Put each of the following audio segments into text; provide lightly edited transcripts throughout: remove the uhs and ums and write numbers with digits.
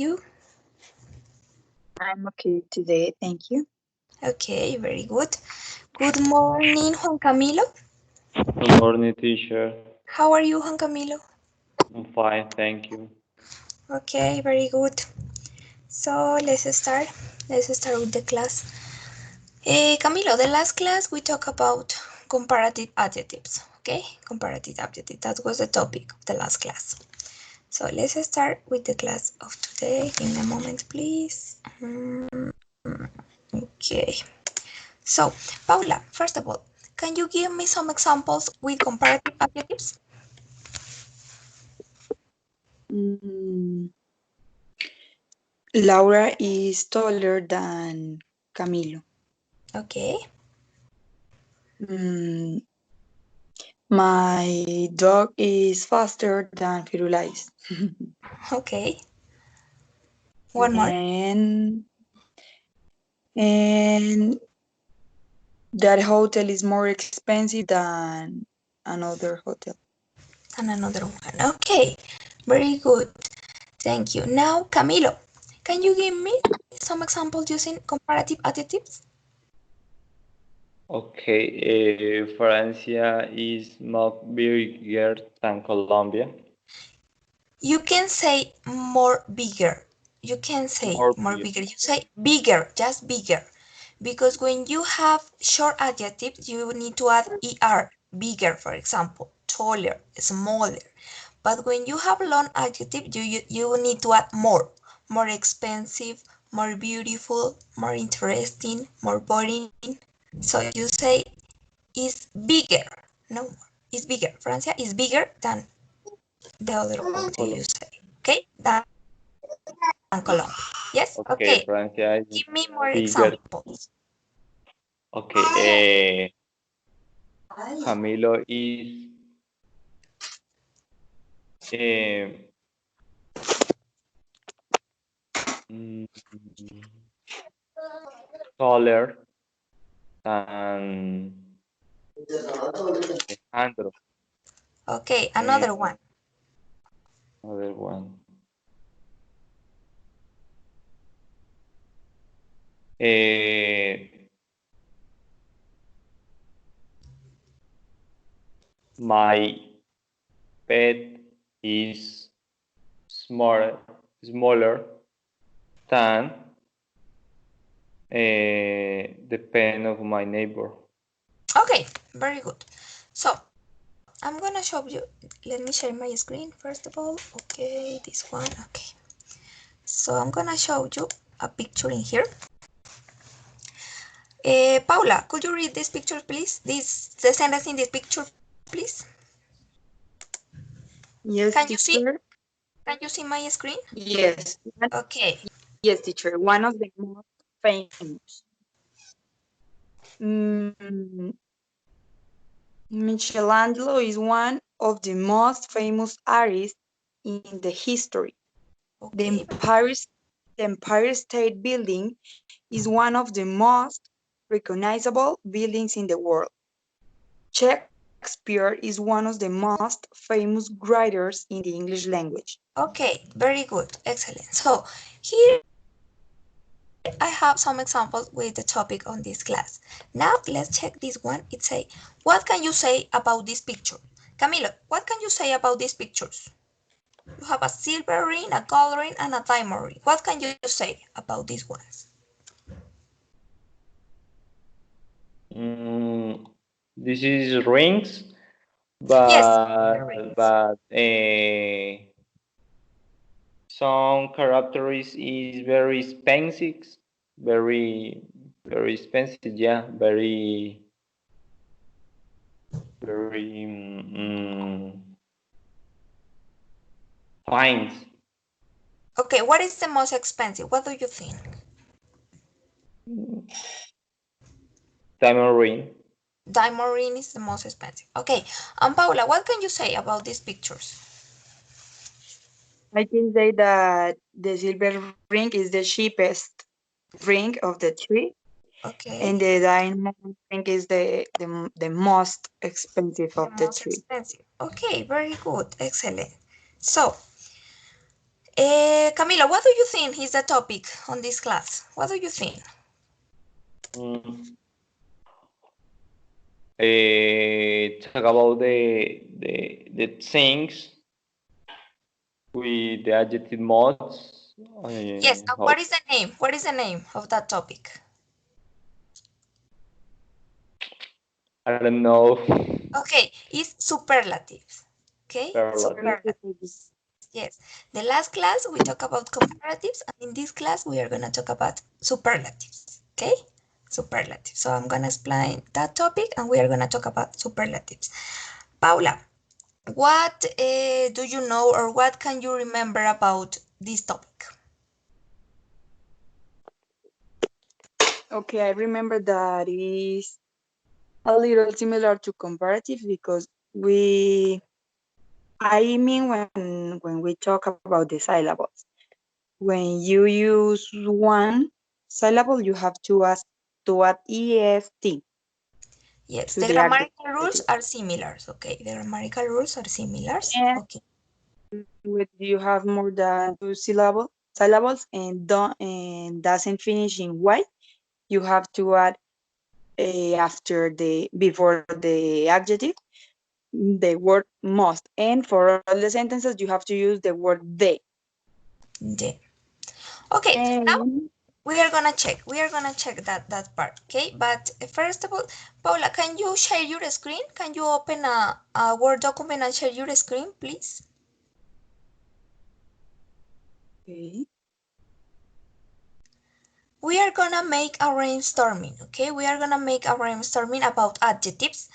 you? I'm okay today, thank you. Okay, very good. Good morning, Juan Camilo. Good morning, teacher. How are you, Juan Camilo? I'm fine, thank you. Okay, very good. So let's start. Let's start with the class. Camilo, the last class we talked about comparative adjectives. Okay, comparative adjectives. That was the topic of the last class. So let's start with the class of today. Give me a moment, please. Okay. So, Paula, first of all, can you give me some examples with comparative adjectives? Mm, Laura is taller than Camilo. Okay. Mm, my dog is faster than Firulais. Okay. One more. And that hotel is more expensive than another hotel. And another one. Okay. Very good. Thank you. Now, Camilo, can you give me some examples using comparative adjectives? Okay, Francia is much bigger than Colombia. You can say more bigger. You can say More more bigger. bigger. You say bigger, just bigger. Because when you have short adjectives, you need to add er, bigger, for example, taller, smaller. But when you have long adjective, you need to add more expensive, more beautiful, more interesting, more boring. So you say is bigger, no more. Is bigger. Francia is bigger than the other country you say. Okay, than Colombia. Yes, Okay, okay. Francia is Give me more bigger. examples. Okay, Camilo is eh, mm, taller than Alejandro. Okay, Eh, another one. Another one. Eh, my pet is smaller than the pen of my neighbor. Okay, very good. So I'm gonna show you. Let me share my screen first of all. Okay, this one. Okay. So I'm gonna show you a picture in here. Paula, could you read this picture, please? The sentence in this picture, please. Yes, Can you see? teacher. Can you see my screen? Yes. Okay. Yes, teacher. One of the most famous. Mm, Michelangelo is one of the most famous artists in the history. The Okay. Empire, the Empire State Building is one of the most recognizable buildings in the world. Shakespeare is one of the most famous writers in the English language. Okay. Very good. Excellent. So here I have some examples with the topic on this class. Now let's check this one. It say, what can you say about this picture? Camilo, what can you say about these pictures? You have a silver ring, a gold ring, and a diamond ring. What can you say about these ones? Mm, this is rings, Yes, the but rings. some characters is very expensive, very expensive. Yeah, very fine. Okay, what is the most expensive? What do you think? Diamond ring. Diamond ring is the most expensive. Okay, and Paula, what can you say about these pictures? I can say that the silver ring is the cheapest ring of the three, and Okay, the diamond ring is the most expensive the of the most three. expensive. Okay, very good, excellent. So, Camilo, what do you think is the topic on this class? What do you think? Talk about the things with the adjective modes. Yes, and what is the name? What is the name of that topic? I don't know. Okay, it's superlatives. Okay, superlatives. Yes, the last class we talked about comparatives, and in this class we are going to talk about superlatives. Okay, superlatives. So I'm going to explain that topic, and we are going to talk about superlatives. Paula, what do you know, or what can you remember about this topic? Okay, I remember that it is a little similar to comparative because I mean when we talk about the syllables, when you use one syllable, you have to add est Yes, to the the grammatical rules adjective. are similar. Okay, the grammatical rules are similar. And Okay. with you have more than two syllables and doesn't finish in y, you have to add before the adjective the word must, and for all the sentences you have to use the word they. Yeah. Okay, now And we are gonna check. We are gonna check that part. Okay, but first of all, Paula, can you share your screen? Can you open a Word document and share your screen, please? okay. We are gonna make a brainstorming. Okay, we are gonna make a brainstorming about adjectives.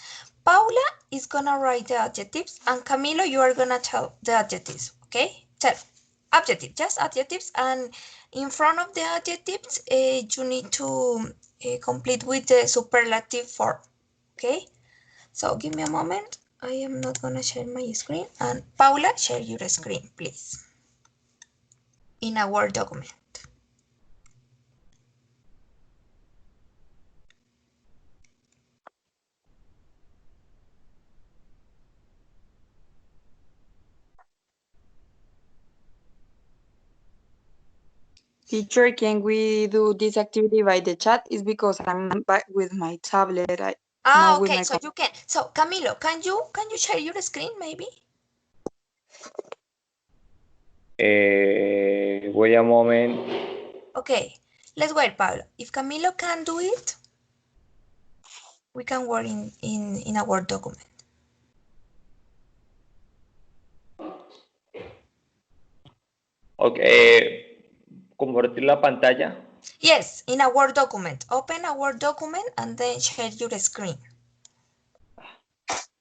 Paula is gonna write the adjectives, and Camilo, you are gonna tell the adjectives. Okay, tell adjective, just adjectives, and in front of the adjectives, you need to complete with the superlative form. Okay, so give me a moment. I am not gonna share my screen, and Paula, share your screen, please, in a Word document. Teacher, can we do this activity by the chat? Is because I'm back with my tablet, not with Okay, my so you can. So Camilo, can you share your screen maybe? Wait a moment. Okay, let's wait, Pablo. If Camilo can do it, we can work in a Word document. Okay. Compartir la pantalla. Yes, in a Word document. Open a Word document and then share your screen.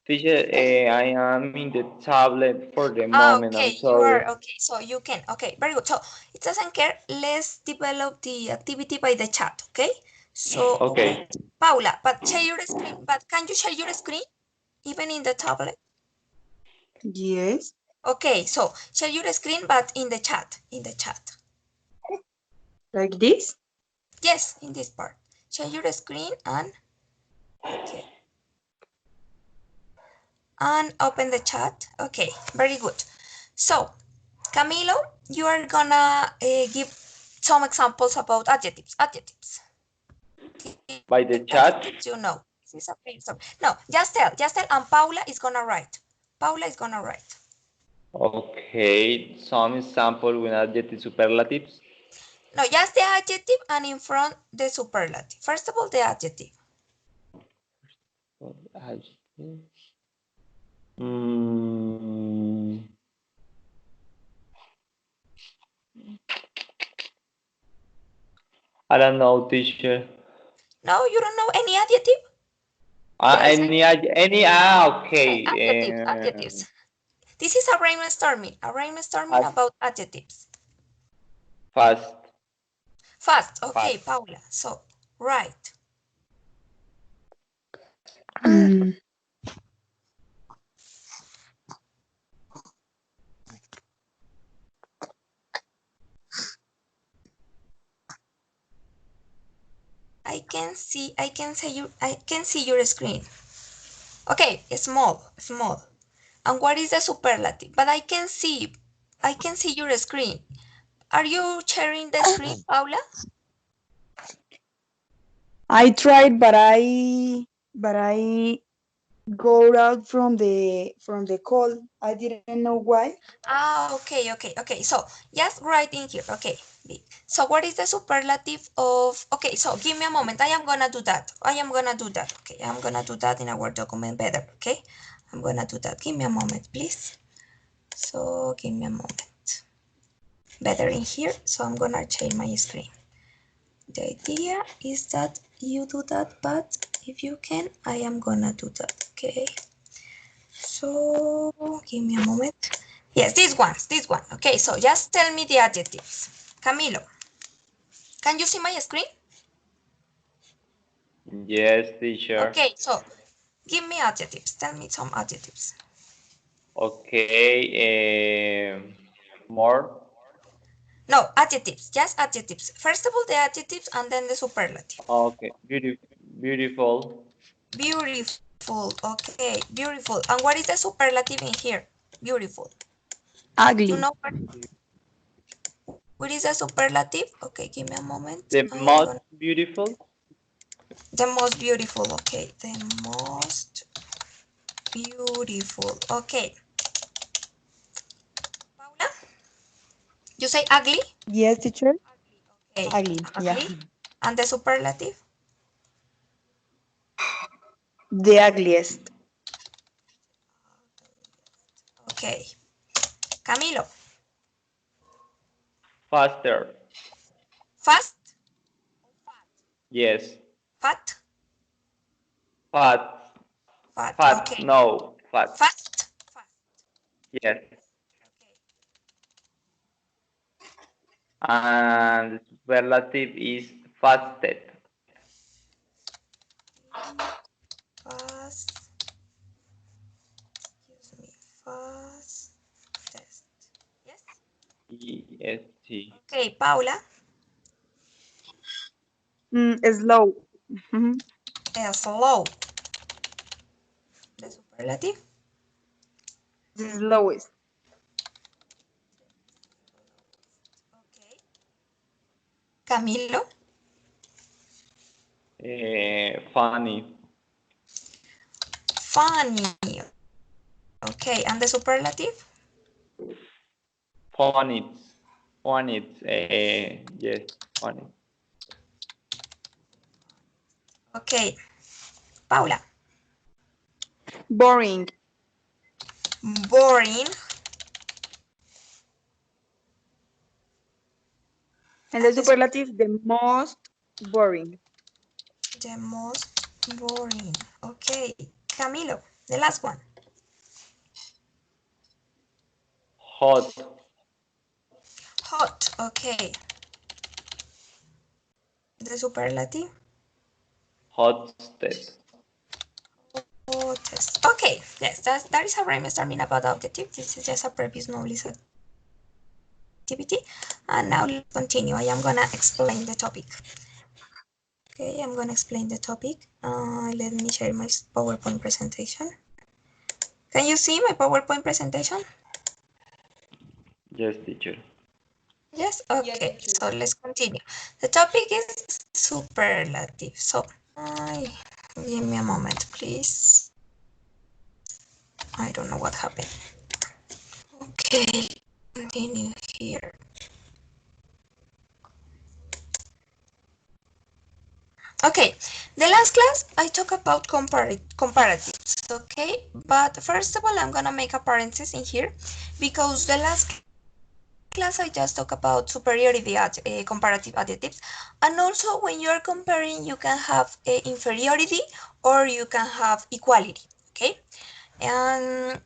Teacher, I am in the tablet for the moment. I'm Okay, you sorry. are okay. So you can. Okay, very good. So it doesn't care. Let's develop the activity by the chat. Okay. So Okay. wait, Paula, but share your screen. But can you share your screen even in the tablet? yes, Okay, so share your screen, but in the chat. In the chat. like this. Yes, in this part. Share your screen and okay. And open the chat. Okay, very good. So, Camilo, you are gonna give some examples about adjectives. Adjectives. By the chat. Adjectives, you know. This is a brainstorm. No, just tell, and Paula is gonna write. Paula is gonna write. Okay. Some example with adjective superlatives. No, just the adjective and in front the superlative. First of all, the adjective. Mm, I don't know, teacher. No, you don't know any adjective? There's Okay. adjectives. This is a brainstorming Fast, about adjectives. fast, Fast, okay, fast. Paula. So, right. Mm, I can see your screen. Okay, small. And what is the superlative? But I can see your screen. Are you sharing the screen, Paula? I tried, but I go out from the call. I didn't know why. Ah, okay, okay, okay. So just write in here. Okay. So what is the superlative of, okay, so give me a moment. I am gonna do that. I am gonna do that. Okay, I'm gonna do that in our document better. Okay, I'm gonna do that. Give me a moment, please. So give me a moment. Better in here. So I'm gonna change my screen. The idea is that you do that, but if you can, I am gonna do that. Okay. So give me a moment. Yes, this one. Okay, so just tell me the adjectives. Camilo, can you see my screen? Yes, teacher. Okay, so give me adjectives. Tell me some adjectives. Okay. More. No, adjectives, just adjectives. First of all, the adjectives and then the superlative. Okay. Beautiful. Beautiful, okay, beautiful. And what is the superlative in here? Beautiful. You Ugly. know what is the superlative? Okay, give me a moment. The I am most gonna, beautiful. the most beautiful, okay, the most beautiful. Okay. Paula, you say ugly? Yes, teacher. Okay, Ugly. Yeah. ugly. And the superlative? The ugliest. Okay. Camilo, Faster. fast, Yes. fat, Fat. fat. Fat. Okay. No. Fat. Fast, fast. Yes. Okay. And superlative is fasted. Fast, excuse me, fast, test. Yes? EST. Okay, Paula, Slow. Mhm. slow. The superlative? The slowest. Okay. Camilo, Funny. funny. Okay, and the superlative? Phonics. Phonics. Yes. Phonics. Okay, Paula, Boring. boring. And the And superlative, the most boring. the most boring. Okay, Camilo, the last one. Hot. Hot. Okay, the superlative? Hosted. Hottest. Okay, yes, that is a brainstorming about objective. This is just a previous knowledge activity. And now let's continue. I am gonna explain the topic. Okay, I'm gonna explain the topic. Let me share my PowerPoint presentation. Can you see my PowerPoint presentation? Yes, teacher. Yes, okay, so let's continue. The topic is superlative. So, give me a moment, please. I don't know what happened. Okay, continue here. Okay, the last class I talked about comparatives, okay? But first of all, I'm gonna make a parenthesis in here because the last class I just talked about superiority comparative adjectives, and also when you are comparing, you can have inferiority or you can have equality, okay? And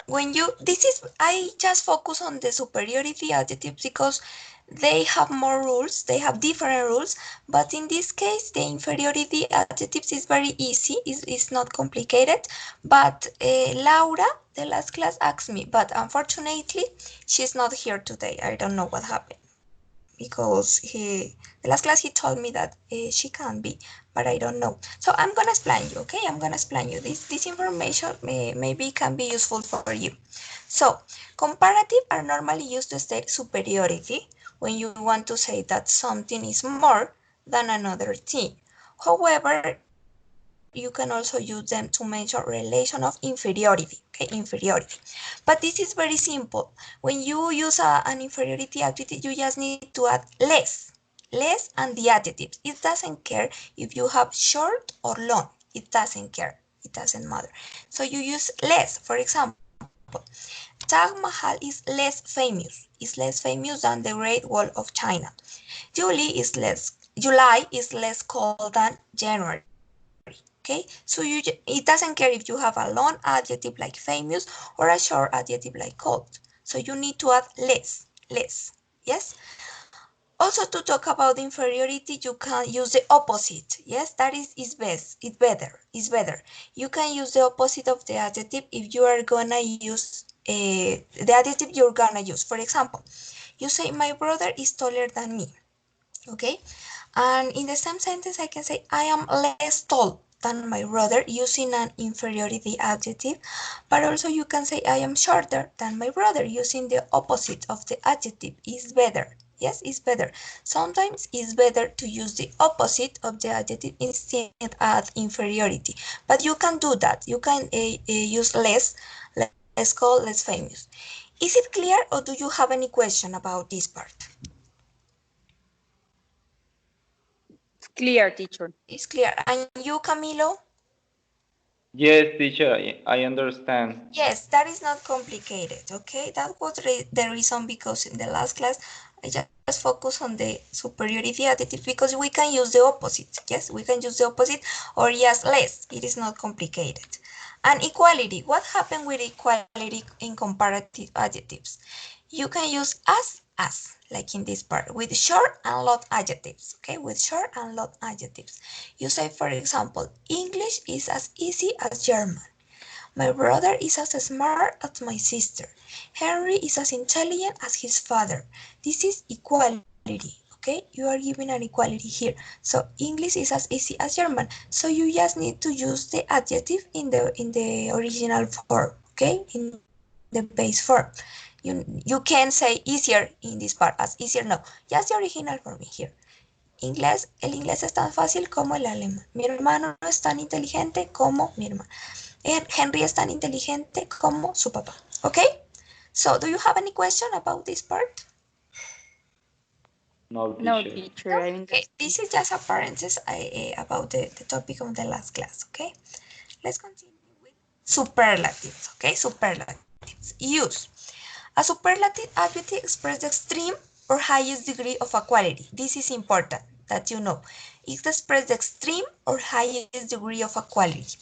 when you, this is, I just focus on the superiority adjectives because they have more rules, they have different rules, but in this case the inferiority adjectives is very easy, it's not complicated. But Laura, the last class, asked me, but unfortunately she's not here today. I don't know what happened because the last class he told me that she can be, but I don't know. So I'm gonna explain you, okay? I'm gonna explain you this information maybe can be useful for you. So comparative are normally used to state superiority when you want to say that something is more than another thing. However, you can also use them to mention relation of inferiority, okay, inferiority. But this is very simple. When you use an inferiority adjective, you just need to add less and the adjectives. It doesn't care if you have short or long. It doesn't care. It doesn't matter. So you use less. For example, Taj Mahal is less famous. Is less famous than the Great Wall of China. July is less cold than January. Okay, so it doesn't care if you have a long adjective like famous or a short adjective like cold. So you need to add less. Yes. Also, to talk about inferiority, you can use the opposite. Yes, that is best. It's better. You can use the opposite of the adjective if you are gonna use the adjective you're gonna use. For example, you say my brother is taller than me. Okay, and in the same sentence I can say I am less tall than my brother using an inferiority adjective, but also you can say I am shorter than my brother using the opposite of the adjective. Is better. Yes, it's better. Sometimes it's better to use the opposite of the adjective instead of inferiority, but you can do that. You can use less cold, less famous. Is it clear, or do you have any question about this part? It's clear, teacher. It's clear. And you, Camilo? Yes, teacher, I understand. Yes, that is not complicated, okay? That was the reason, because in the last class I just focus on the superiority adjective because we can use the opposite. Yes, we can use the opposite, or yes, less. It is not complicated. And equality. What happened with equality in comparative adjectives? You can use as, like in this part, with short and long adjectives, okay? With short and long adjectives. You say, for example, English is as easy as German. My brother is as smart as my sister. Henry is as intelligent as his father. This is equality, okay? You are giving an equality here. So English is as easy as German. So you just need to use the adjective in the original form, okay? In the base form. You can say easier in this part as easier. No, just the original form here. El inglés es tan fácil como el alemán. Mi hermano es tan inteligente como mi hermano. Henry es tan inteligente como su papá. Okay? So, do you have any question about this part? No, No, teacher. teacher, No? I Okay, understand. this is just a parenthesis about the topic of the last class. Okay? Let's continue with superlatives. Okay? Superlatives. Use. A superlative adjective expresses the extreme or highest degree of a quality. This is important that you know. It expresses the extreme or highest degree of a quality.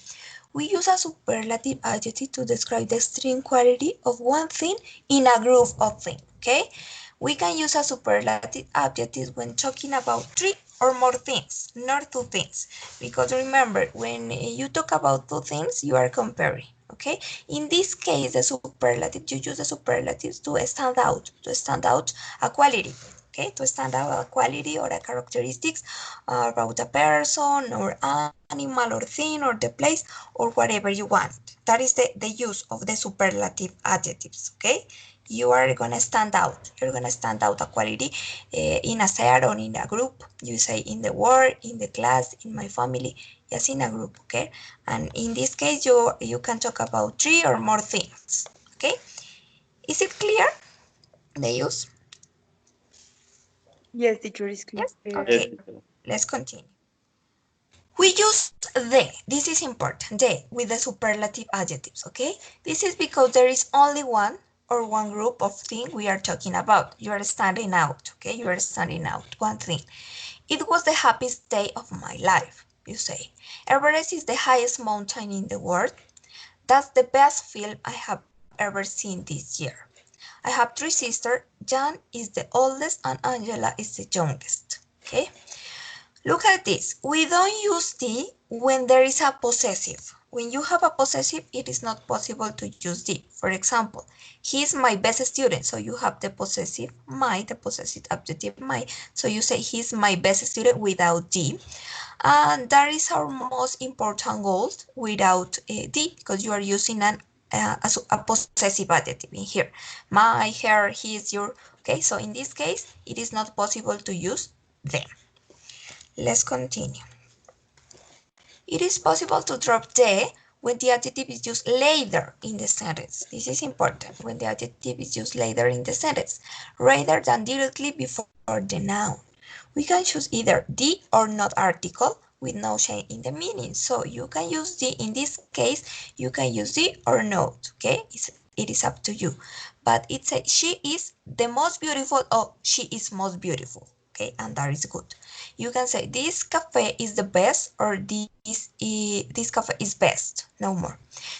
We use a superlative adjective to describe the extreme quality of one thing in a group of things, okay? We can use a superlative adjective when talking about three or more things, not two things. Because remember, when you talk about two things, you are comparing, okay? In this case, the superlative, you use the superlatives to stand out a quality, okay? To stand out a quality or a characteristics about a person or animal or thing or the place or whatever you want. That is the use of the superlative adjectives, okay? You are gonna stand out. You're gonna stand out a quality in a set or in a group. You say in the work, in the class, in my family, just in a group, okay? And in this case, you can talk about three or more things, okay? Is it clear, the use? Yes, teacher, it's clear. Yes? Yes, Okay, teacher. let's continue. We use the, this is important, the with the superlative adjectives, okay? This is because there is only one or one group of things we are talking about. You are standing out, okay? You are standing out, one thing. It was the happiest day of my life, you say. Everest is the highest mountain in the world. That's the best film I have ever seen this year. I have three sisters. Jan is the oldest and Angela is the youngest, okay? Look at this. We don't use the when there is a possessive. When you have a possessive, it is not possible to use the. For example, he is my best student. So you have the possessive my, the possessive adjective my. So you say he's my best student without the. And that is our most important goal without the, because you are using a possessive adjective in here. My, her, his, your. Okay, Okay, so in this case, it is not possible to use them. Let's continue. It is possible to drop the when the adjective is used later in the sentence. This is important, when the adjective is used later in the sentence, rather than directly before the noun. We can choose either the or not article with no change in the meaning. So you can use the, in this case, you can use the or not, okay? It is up to you. But it's a, she is the most beautiful or she is most beautiful, okay? And that is good. You can say this cafe is the best or this cafe is best, no more.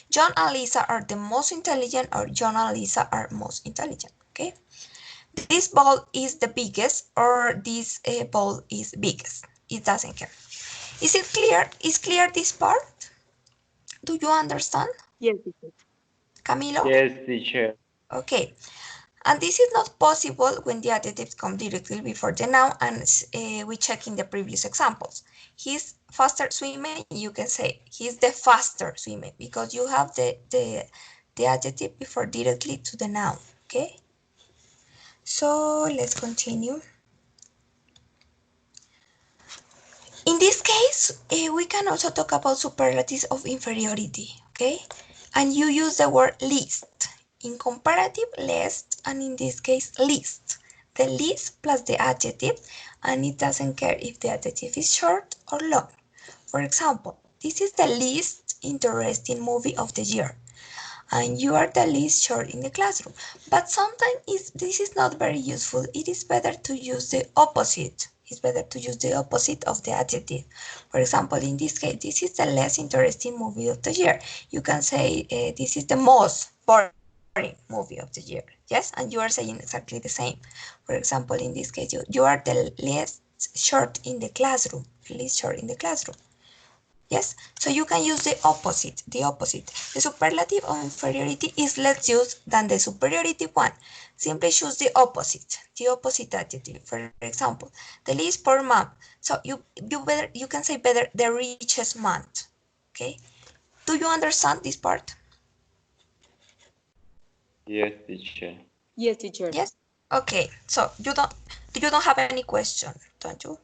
John and Lisa are the most intelligent or John and Lisa are most intelligent, okay? This ball is the biggest or this ball is biggest. It doesn't care. Is it clear? Is clear this part? Do you understand, Yes, teacher. Camilo? Yes, teacher. Okay. And this is not possible when the adjectives come directly before the noun, and we check in the previous examples. He's faster swimming, you can say he's the faster swimming because you have the adjective before directly to the noun, okay? So let's continue. In this case, we can also talk about superlatives of inferiority, okay? And you use the word least. In comparative, least, and in this case, least. The least plus the adjective, and it doesn't care if the adjective is short or long. For example, this is the least interesting movie of the year, and you are the least short in the classroom. But sometimes this is not very useful. It is better to use the opposite. It's better to use the opposite of the adjective. For example, in this case, this is the less interesting movie of the year. You can say this is the most boring movie of the year. Yes, and you are saying exactly the same. For example, in this case, you are the least short in the classroom. Least short in the classroom. Yes, so you can use the opposite, the opposite. The superlative of inferiority is less used than the superiority one. Simply choose the opposite adjective. For example, the least poor man. So you can say better the richest man. Okay? Do you understand this part? Yes, teacher. Yes, teacher. Yes? Okay, so you don't have any question, don't you?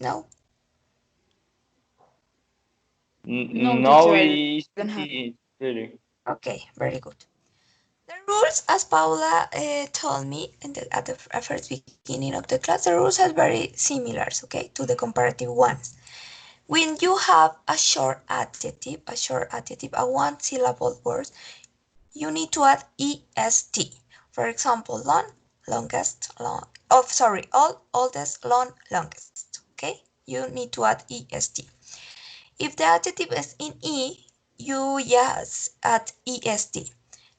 No? No, No, teacher, I don't it's have. easy, really. Okay, very good. The rules, as Paula told me at the first beginning of the class, the rules are very similar, okay, to the comparative ones. When you have a short adjective, a one syllable word, you need to add est. For example, long, longest, long, oh, sorry, all, oldest, long, longest, okay? You need to add est. If the adjective is in e, you just add est.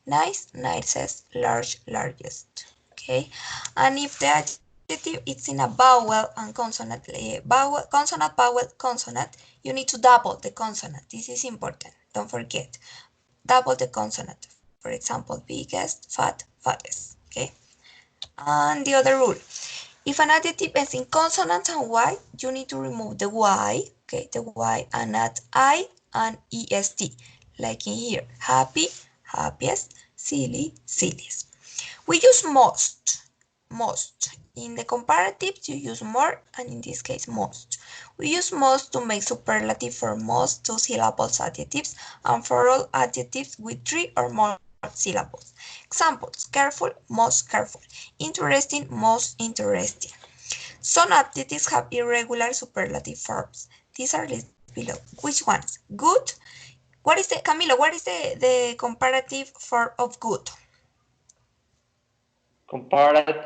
Nice, nicest, large, largest. Okay, and if the adjective is in a vowel and consonant, consonant, you need to double the consonant. This is important. Don't forget, double the consonant. For example, biggest, fat, fattest. Okay, and the other rule: if an adjective ends in consonant and y, you need to remove the y, okay, the y, and add I and est, like in here, happy, happiest, silly, silliest. We use most. In the comparatives, you use more, and in this case, most. We use most to make superlative for most two-syllables adjectives and for all adjectives with three or more syllables. Examples: careful, most careful; interesting, most interesting. Some adjectives have irregular superlative forms. These are listed below. Which ones? Good. What is the, Camilo, what is the comparative form of good? Comparative,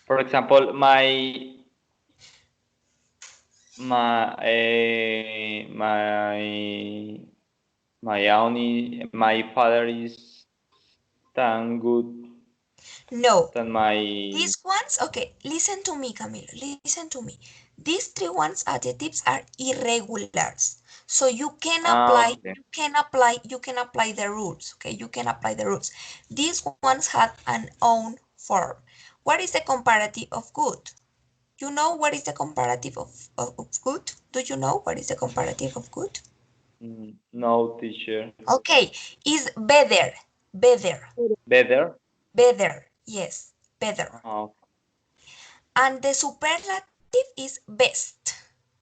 for example, my my father is tan good No. than my. These ones, okay, listen to me, Camilo, listen to me. These three ones adjectives are irregulars. So Okay. you can apply the rules, okay? You can apply the rules. These ones have an own form. What is the comparative of good? You know what is the comparative of good? Do you know what is the comparative of good? No, teacher. Okay, is better. Better. Better. Better. Yes, better. Oh, And the superlative is best.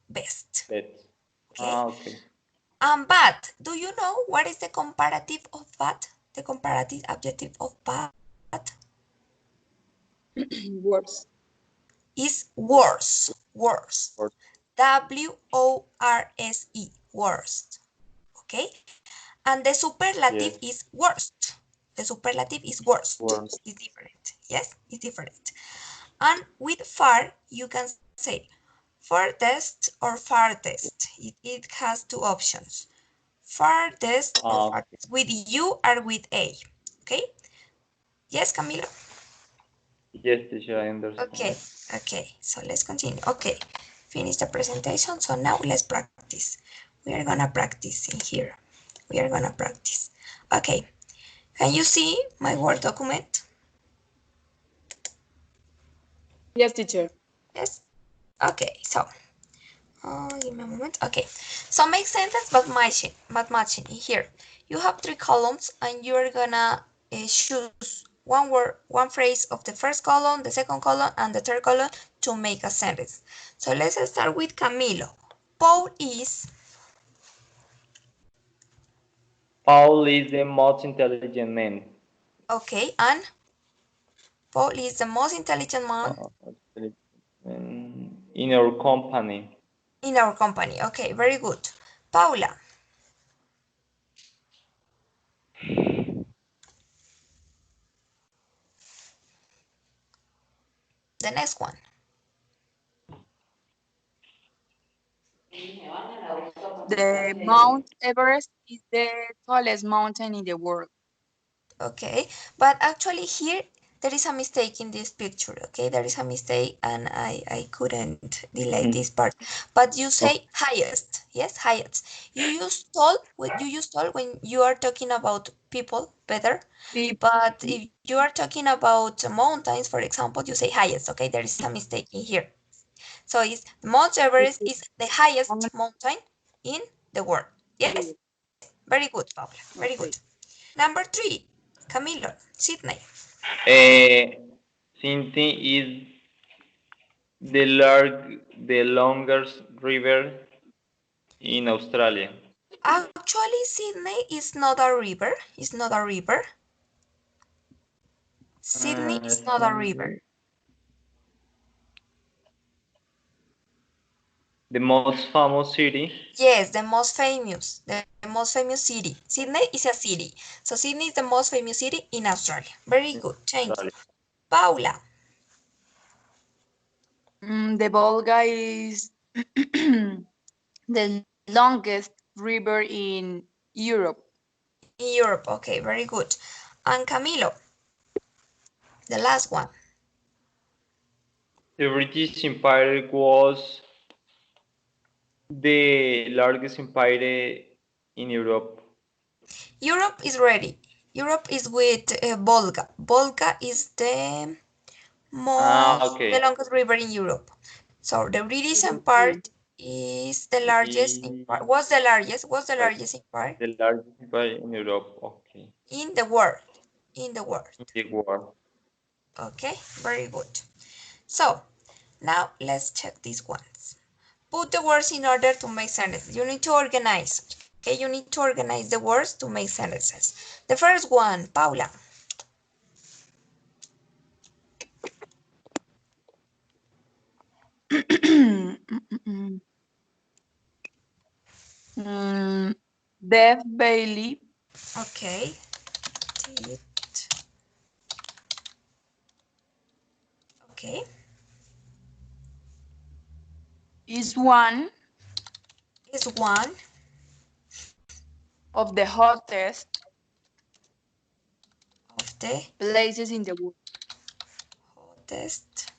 Best. bet. Okay. Okay. And bad. Do you know what is the comparative of bad? The comparative adjective of bad Worse. is worse. Worse. Or W-O-R-S-E. Worst. Okay. And the superlative yes. is worst. The superlative is worst. Worse. It's different. Yes, it's different. And with far, you can say furthest or farthest. It has two options. Farthest or Okay. farthest. With U or with A. Okay? Yes, Camilo? Yes, teacher, I understand. Okay, okay. So let's continue. Okay, finish the presentation. So now let's practice. We are gonna practice in here. We are gonna practice. Okay, can you see my Word document? Yes, teacher. Yes? Okay, so give me a moment. Okay, so make sentence but matching in here. You have three columns and you're gonna choose one word, one phrase of the first column, the second column, and the third column to make a sentence. So let's start with Camilo. Paul is, Paul is the most intelligent man. okay, and Paul is the most intelligent man Intelligent in our company. in our company. Okay, very good. Paula, the next one. The Mount Everest is the tallest mountain in the world. Okay, but actually here there is a mistake in this picture. Okay, there is a mistake and I couldn't delete this part, but you say Okay. highest. Yes, highest. You use tall when you are talking about people better, People. but if you are talking about mountains, for example, you say highest. Okay, there is a mistake in here. So it's Mount Everest is the highest mountain in the world. Yes, very good, Paula, very good. Okay. Number three, Camilo, Sydney. Sinti is the longest river in Australia. Actually, Sydney is not a river. It's not a river. Sydney is not a river. Sinti, the most famous city Yes, the most famous city. Sydney is a city. So Sydney is the most famous city in Australia. Very in good. Thank you. Australia. Paula, The Volga is the longest river in Europe. in Europe. Okay, very good. And Camilo, the last one. The British Empire was the largest empire in Europe. Europe is ready. Europe is with Volga. Volga is the Okay. longest river in Europe. So the British Empire Okay. is the largest empire. Was the largest empire The largest empire in Europe. Okay. in the world. In the world. In the world. Okay, very good. So now let's check these ones. Put the words in order to make sentences. You need to organize. Okay, you need to organize the words to make sentences. The first one, Paula. Mm, Death Valley Okay. Okay. is one Is one of the hottest of the places in the world. hottest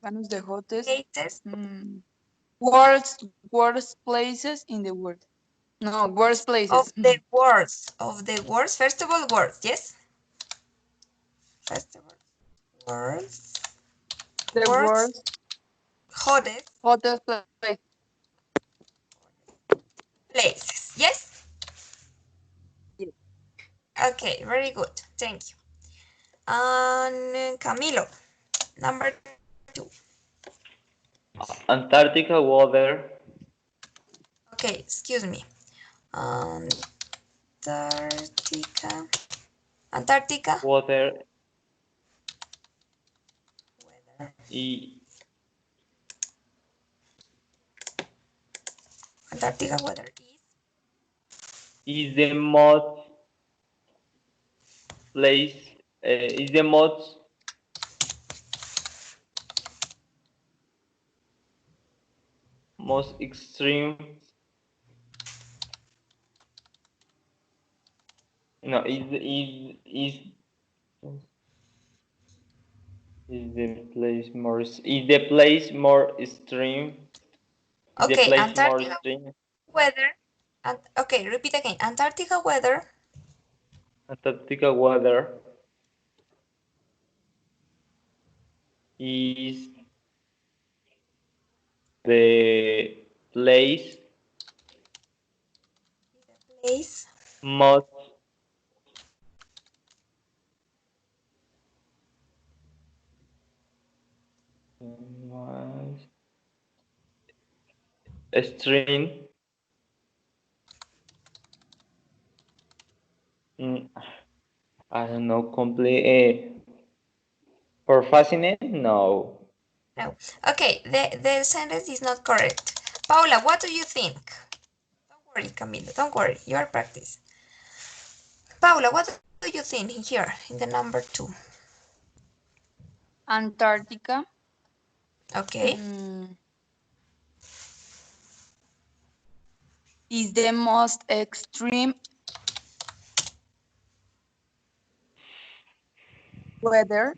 One of the hottest places mm, worst places in the world. No, worst of places. the words. Of the words. First of all, words. Yes. First of all, words. The Words. worst Hottest hottest place. places. Yes. Okay, very good. Thank you. And Camilo, number 2. Antarctica water. Okay, excuse me. Antarctica. Antarctica Water weather. i- Antarctica weather is the most place is the most extreme. No, is the place more is the place more extreme? Is the okay. place more Antarctica extreme? weather. And okay, repeat again. Antarctica weather Antarctica weather is the place place most extreme. Mm, I don't know. Complete. For fascinate? No. no. Okay, the sentence is not correct. Paula, what do you think? Don't worry, Camilo. Don't worry. You are practice. Paula, what do you think in here in the number 2? Antarctica Okay. is the most extreme weather.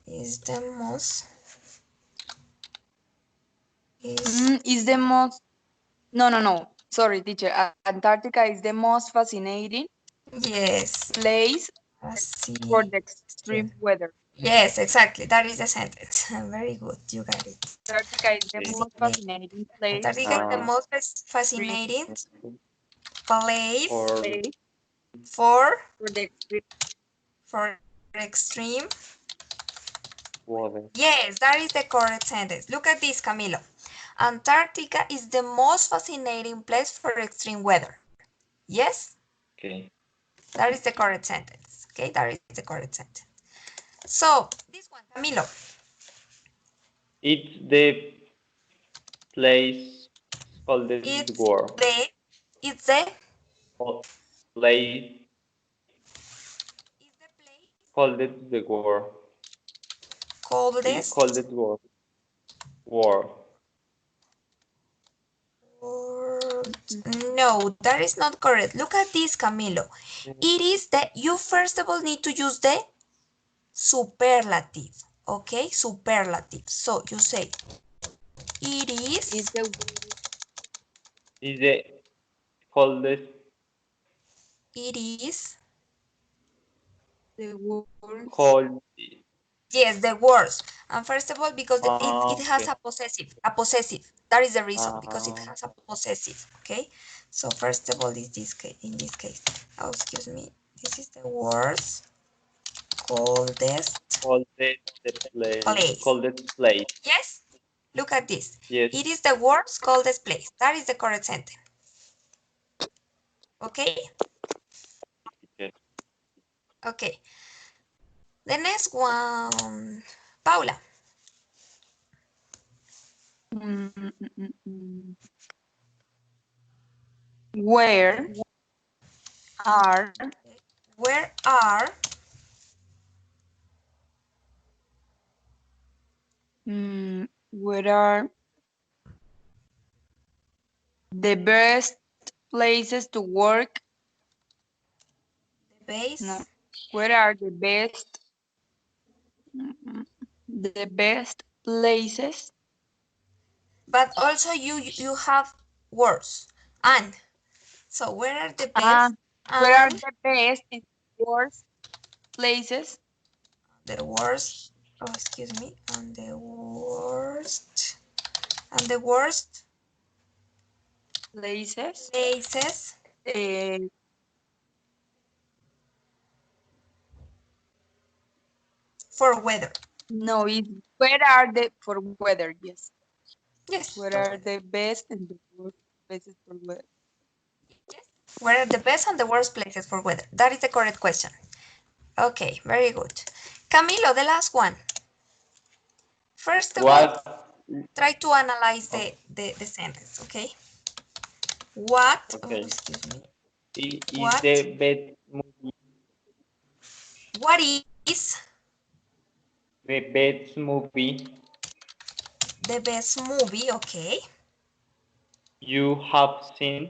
Is the most is Is the most no. Sorry, teacher. Antarctica is the most fascinating yes. place for See. the extreme weather. Yes, exactly. That is the sentence. Very good. You got it. Antarctica is the Okay. most Fascinating. fascinating place Antarctica is for the the Uh, most extreme fascinating place for place for for the extreme. extreme. water. Yes, that is the correct sentence. Look at this, Camilo. Antarctica is the most fascinating place for extreme weather. Yes, Okay. that is the correct sentence. Okay, that is the correct sentence. So, this one, Camilo, It's the place called the it's world. the, it's the, Oh, place it's the place called it the world. Called coldest it world. World. world. No, that is not correct. Look at this, Camilo. It is that you first of all need to use the superlative. Okay, superlative. So you say it Is is, Is the coldest. it is, the world's Cold. yes, the worst. And first of all, because it has Okay. a possessive. That is the reason, because it Uh, has a possessive. Okay. So first of all, is this case, in this case. Oh, excuse me. This is the worst, coldest coldest the place. place. Coldest place. Yes. Look at this. Yes. It is the world's coldest place. That is the correct sentence. Okay. Yes. Okay. The next one, Paula. mm, mm, mm, mm. Where are Where are where are the best places to work? the No. base? Where are the best places? But also you have words and. So where are the Ah, best where are and the best and worst places? the worst? Oh, excuse me. And the worst Places. Places. Uh, For weather. no, it's where are the for weather? Yes, Yes, where for are weather. the best and the worst places for weather? Yes. Where are the best and the worst places for weather? That is the correct question. Okay, very good. Camilo, the last one. First of all, What? try to analyze Oh, the sentence, okay? What, oh, okay. excuse me, Is the what, best movie what is the best movie the best movie, okay? you have seen?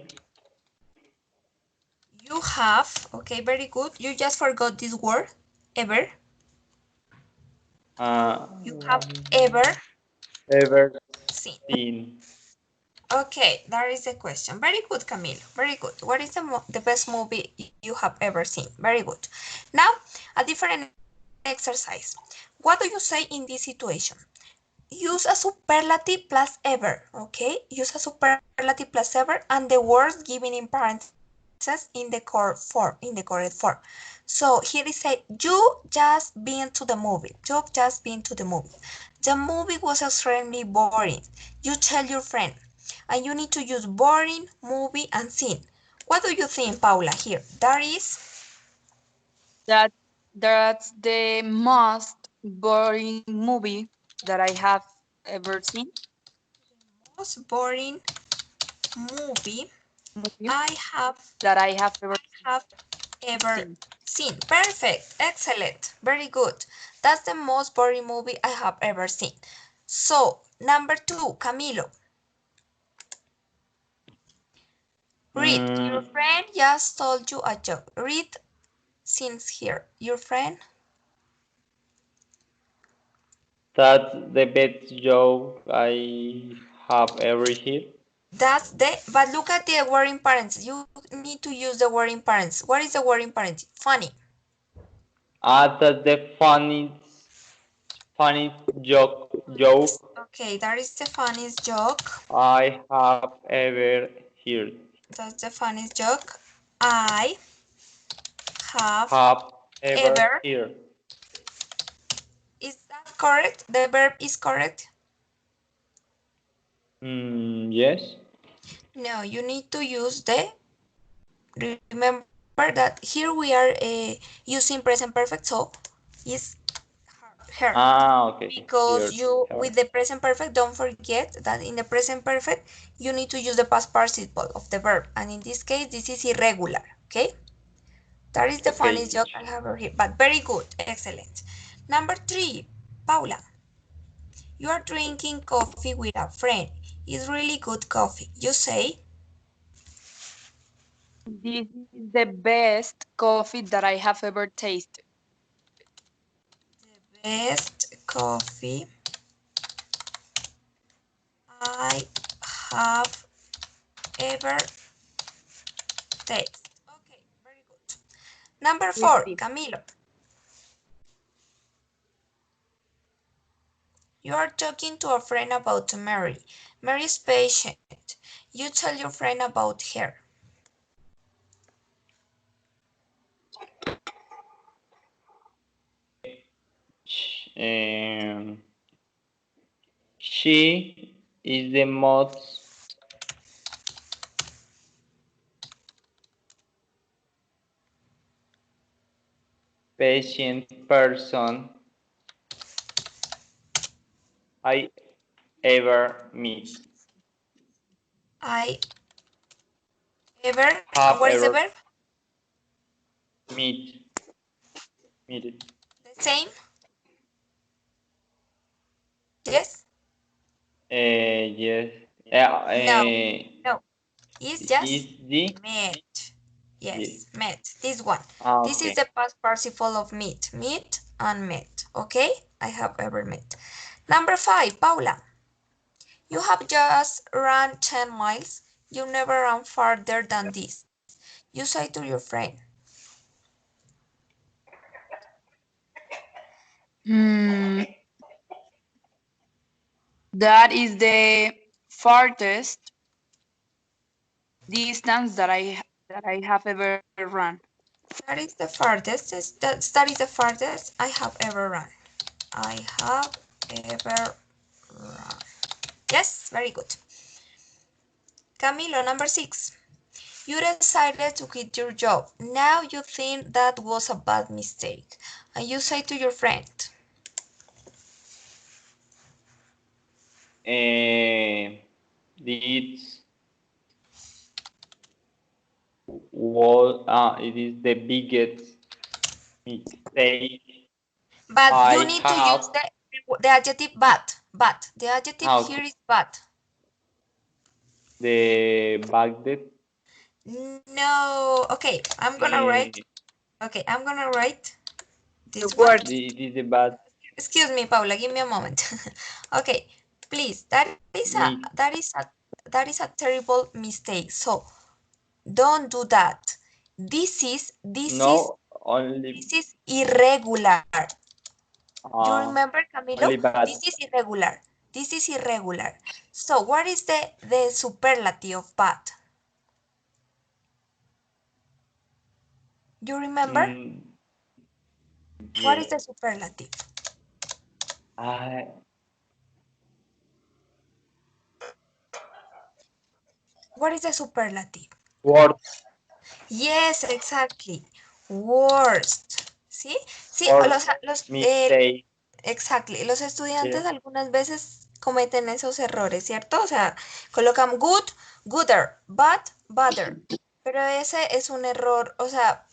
You have, okay, very good. You just forgot this word, ever. Uh, You have ever ever seen. seen? Okay, that is the question. Very good, Camilo. Very good. What is the best movie you have ever seen? Very good. Now, a different exercise. What do you say in this situation? Use a superlative plus ever, okay? Use a superlative plus ever and the words given in parentheses in the correct form. So here is say, you just been to the movie. You've just been to the movie. The movie was extremely boring. You tell your friend. And you need to use boring, movie, and scene. What do you think, Paula, here? That is That that's the most boring movie that I have ever seen. most boring movie Movie I have that I have ever have ever seen. seen. Perfect. Excellent. Very good. That's the most boring movie I have ever seen. So, number two, Camilo. Read. Your Mm, friend just told you a joke. Read since here. Your friend. that's the best joke I have ever heard. That's the, but look at the word in parents. You need to use the word in parents. What is the word in parents? Funny. That's the funny joke Okay, that is the funniest joke. I have ever heard. That's the funniest joke I have Have ever ever. heard. Is that correct? The verb is correct? Yes. No, you need to use the, remember that here we are using present perfect, so is her. Okay. Because Heard. you, with Heard. the present perfect, don't forget that in the present perfect, you need to use the past participle of the verb. And in this case, this is irregular, okay? That is the Okay, funniest joke I teacher. have ever heard, but very good, excellent. Number three, Paula, you are drinking coffee with a friend. It's really good coffee. You say, This is the best coffee that I have ever tasted. the best coffee I have ever tasted. Okay, very good. Number With four, this. Camilo. You are talking to a friend about Mary. Mary is patient. You tell your friend about her. Um, she is the most patient person I ever meet. I ever, Have what is the ever verb? meet. Meet. The same? Yes? Yes. Yeah. No, no. It's Is just the met. yes. Yes, met. This one. This is Okay. the past participle of meet. Meet and met. Okay? I have ever met. Number five, Paula. You have just run 10 miles. You never run farther than this. You say to your friend, Hmm, that is the farthest distance that I have ever run. That is the farthest. That is the farthest I have ever run. I have ever run. Yes, very good. Camilo, number 6. You decided to quit your job. Now you think that was a bad mistake. And you say to your friend, This was it is the biggest mistake but you I need to have. use the adjective but. But the adjective Okay. here is but. The bagged. No. Okay, I'm gonna write. Uh, Okay, I'm gonna write The this one. word. this the bad Excuse me, Paula, give me a moment. Okay, please. mistake. That is a terrible mistake. So don't do that. No, only This is irregular. You uh, remember, Camilo? only bad. This is irregular. This is irregular. So what is the superlative of bad? You remember? Mm, What is yeah. the superlative? I What is the superlative? word Yes, exactly. Worst. ¿Sí? Sí, or mistake. exactly. Los Yeah. estudiantes algunas veces cometen esos errores, ¿cierto? O sea, colocan good, gooder, bad, badder. Pero ese es un error, o sea,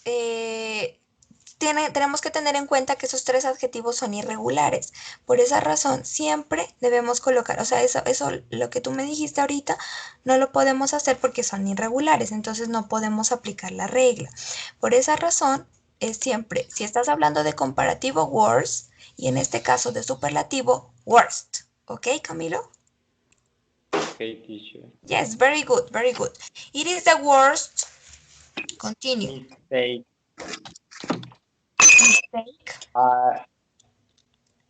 tenemos que tener en cuenta que esos tres adjetivos son irregulares. Por esa razón, siempre debemos colocar, o sea, eso lo que tú me dijiste ahorita, no lo podemos hacer porque son irregulares, entonces no podemos aplicar la regla. Por esa razón, es siempre, si estás hablando de comparativo, worse, y en este caso de superlativo, worst. ¿Ok, Camilo? Okay, teacher. Yes, very good, very good. It is the worst. Continue. Mistake Mistake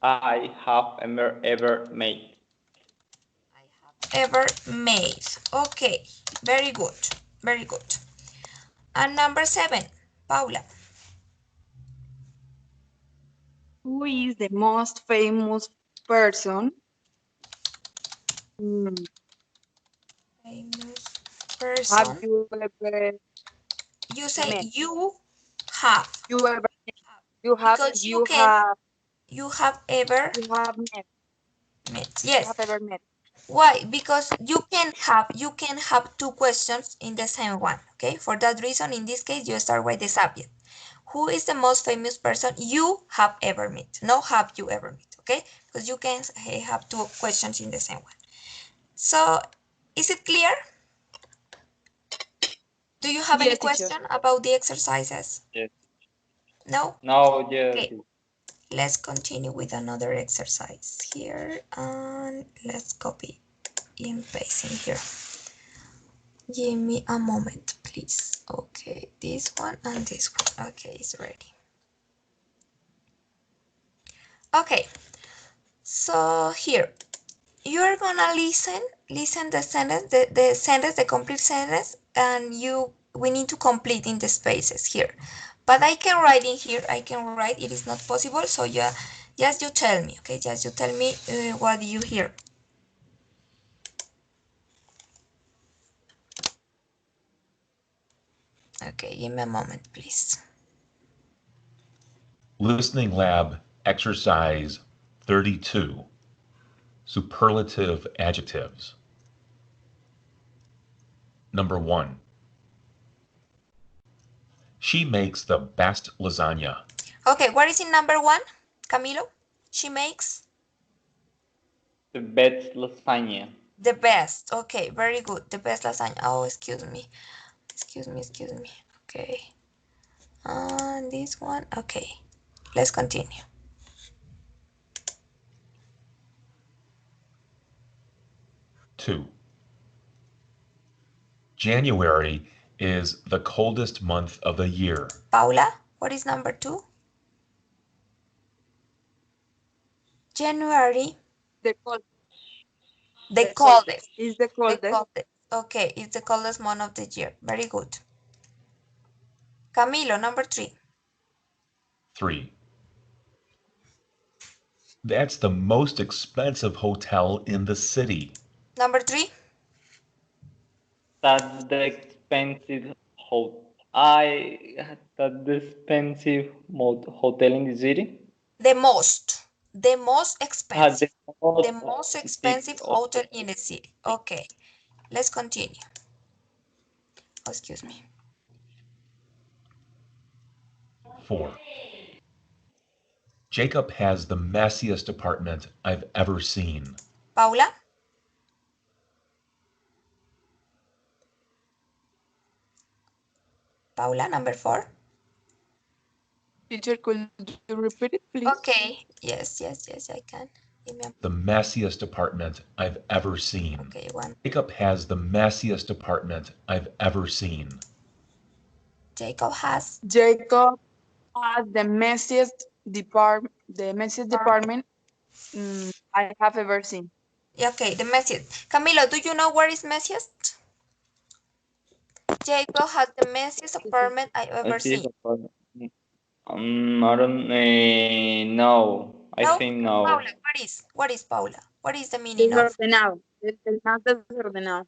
I have ever made. I have ever made. Okay, very good, very good. And number 7, Paula. Who is the most famous person? Hmm, Famous Have person. you ever You say met? you have, You ever because you have ever you have met met. you Yes. have ever met. Why? Because you can have two questions in the same one. Okay. For that reason, in this case, you start with the subject. Who is the most famous person you have ever met? No, have you ever met? Okay, because you can have two questions in the same one. So, is it clear? Do you have any Yes, teacher. question about the exercises? Yes. No? No, yes. Okay, let's continue with another exercise here and let's copy and paste in here. Give me a moment, please. Okay, this one and this one. Okay, it's ready. Okay, so here you're gonna listen the sentence, the sentence, the complete sentence, and we need to complete in the spaces here. But I can write in here, I can write, it is not possible, so yeah, just you tell me, okay, just you tell me what you hear. Okay, give me a moment, please. Listening Lab Exercise 32. Superlative Adjectives. Number 1. She makes the best lasagna. Okay, what is in number 1, Camilo? She makes The best lasagna. the best. Okay, very good. The best lasagna. Oh, excuse me. Excuse me. Okay. And this one. Okay. Let's continue. 2. January is the coldest month of the year. Paula, what is number 2? January. The cold The the coldest coldest. is the The coldest coldest. Okay, it's the coldest month of the year. Very good. Camilo, number 3. 3. That's the most expensive hotel in the city. Number 3. That's the expensive that's the expensive hotel in the city. The most. The most The expensive. The most most expensive. expensive hotel in the city. Okay, let's continue. Oh, excuse me. 4. Jacob has the messiest apartment I've ever seen. Paula? Paula, number 4. Teacher, could you repeat it, please? Okay, yes, I can. Give me The messiest apartment I've ever seen. okay, one. Jacob has the messiest apartment I've ever seen. Jacob has Jacob has the messiest department I have ever seen. okay, the messiest. Camilo, do you know where is messiest? Jacob has the messiest apartment I've I ever see seen. I don't know. I No? think Paula, no. what is? What is Paula? What is the meaning of? Desordenado. El más desordenado.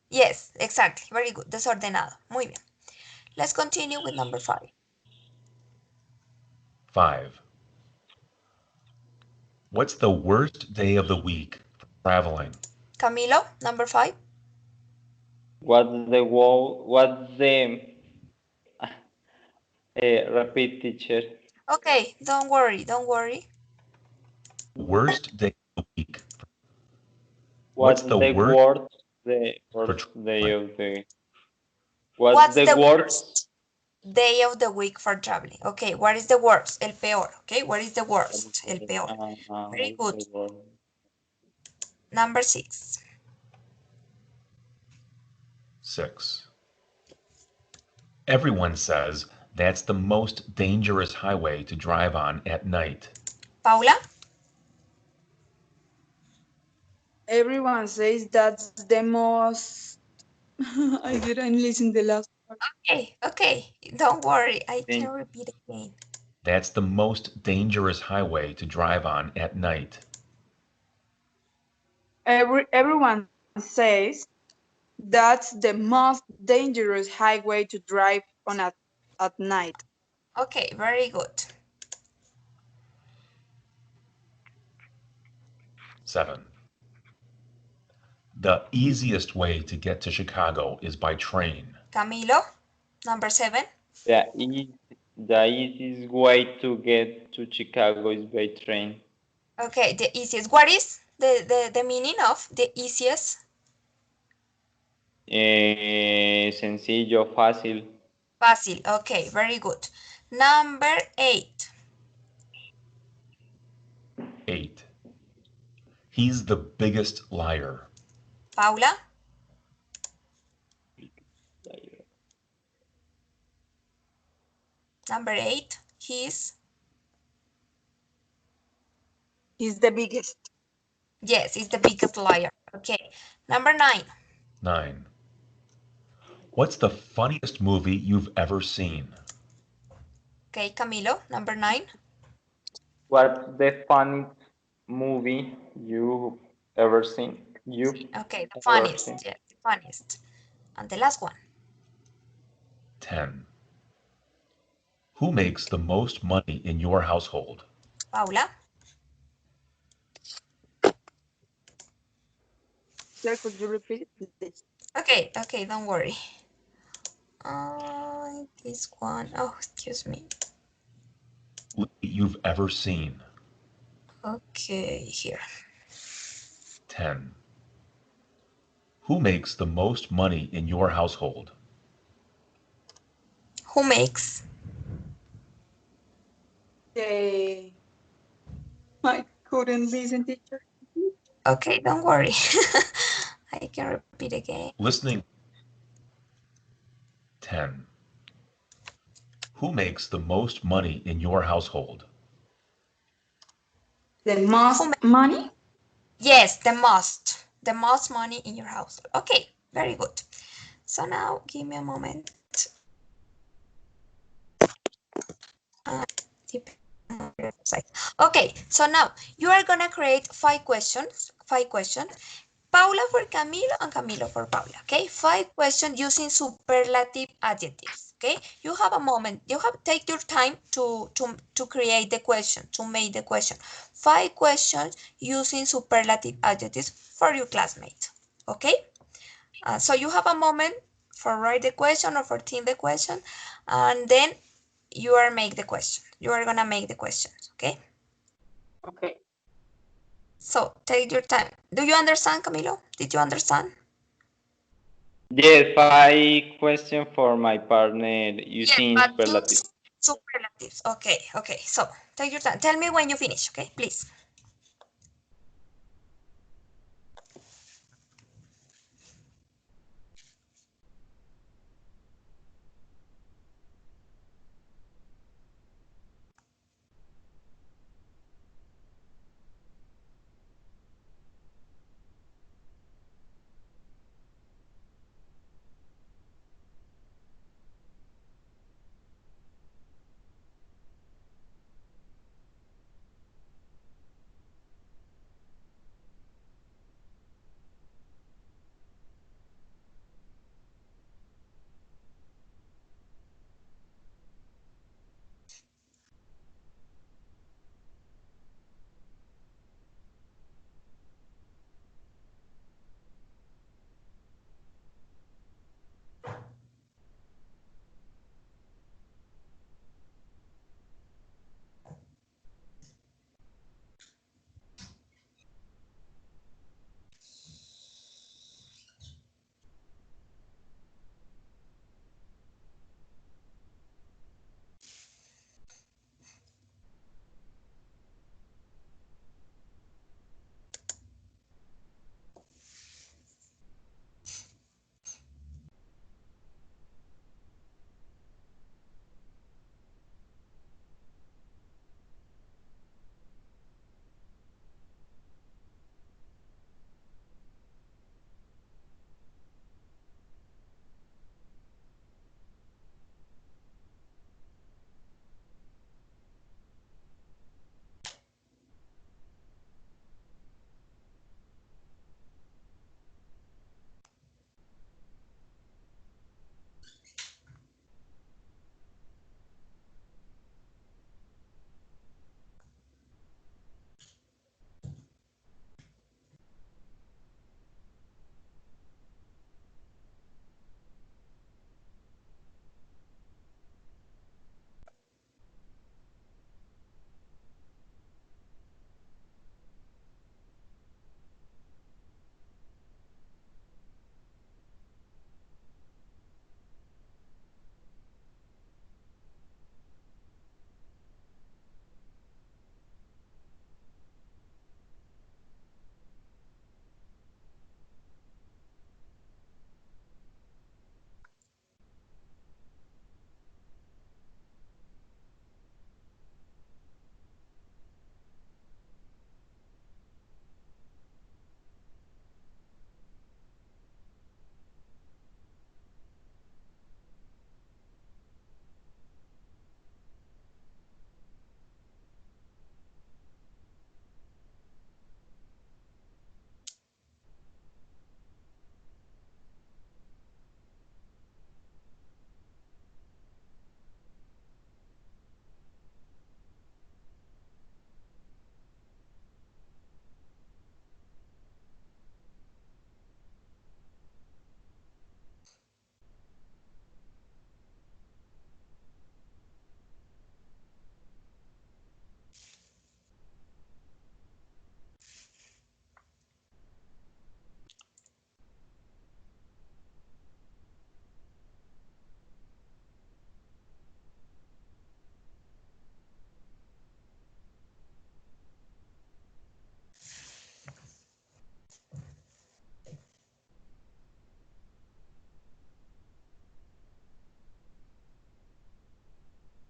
Yes, exactly. Very good. Desordenado. Muy bien. Let's continue with number 5. 5. What's the worst day of the week for traveling? Camilo, number 5. What's the repeat, teacher? Okay, don't worry, don't worry. Worst day of the week. What's What's the the worst for worst day traveling? of the What's What's the the worst worst day of the week for traveling? Okay, what is the worst? El peor. Okay, what is the worst? El peor. Very what's good. the worst? Number 6. 6. Everyone says that's the most dangerous highway to drive on at night. Paula? Everyone says that's the most. I didn't listen the last part. Okay, don't worry. I Then can repeat again. That's the most dangerous highway to drive on at night. Everyone says that's the most dangerous highway to drive on at night. Okay, very good. 7. The easiest way to get to Chicago is by train. Camilo, number 7. the eas the easiest way to get to Chicago is by train. Okay, the easiest. What is the meaning of the easiest? Sencillo, fácil. Fácil. Okay, very good. Number 8. 8. He's the biggest liar. Paula, number 8. He's the biggest. Yes, he's the biggest liar. Okay. Number 9. 9. What's the funniest movie you've ever seen? Okay, Camilo, number 9. What's the funniest movie you ever seen? You Okay, the ever seen? funniest. Yes, the funniest. And the last one. 10. Who makes the most money in your household? Paula. Sir, could you repeat it, please? Okay, don't worry. This one. Oh, excuse me. You've ever seen? Okay, here. 10. Who makes the most money in your household? Who makes? I couldn't listen, teacher. Okay, don't worry. I can repeat again. Listening. 10. Who makes the most money in your household? The Who most makes? money? Yes, the most. The most money in your household. Okay. Very good. So now give me a moment. Okay, so now you are gonna create 5 questions. 5 questions. Paula for Camilo and Camilo for Paula. Okay, 5 questions using superlative adjectives. Okay, you have a moment. You have take your time to create the question, to make the question. 5 questions using superlative adjectives for your classmates. Okay, so you have a moment for write the question or for think the question, and then you are make the question. You are gonna make the questions. Okay. Okay. So take your time. Do you understand, Camilo? Did you understand? Yes, 5 question for my partner Yes, using but superlative. use superlatives. Okay, okay. So take your time. Tell me when you finish, okay? Please.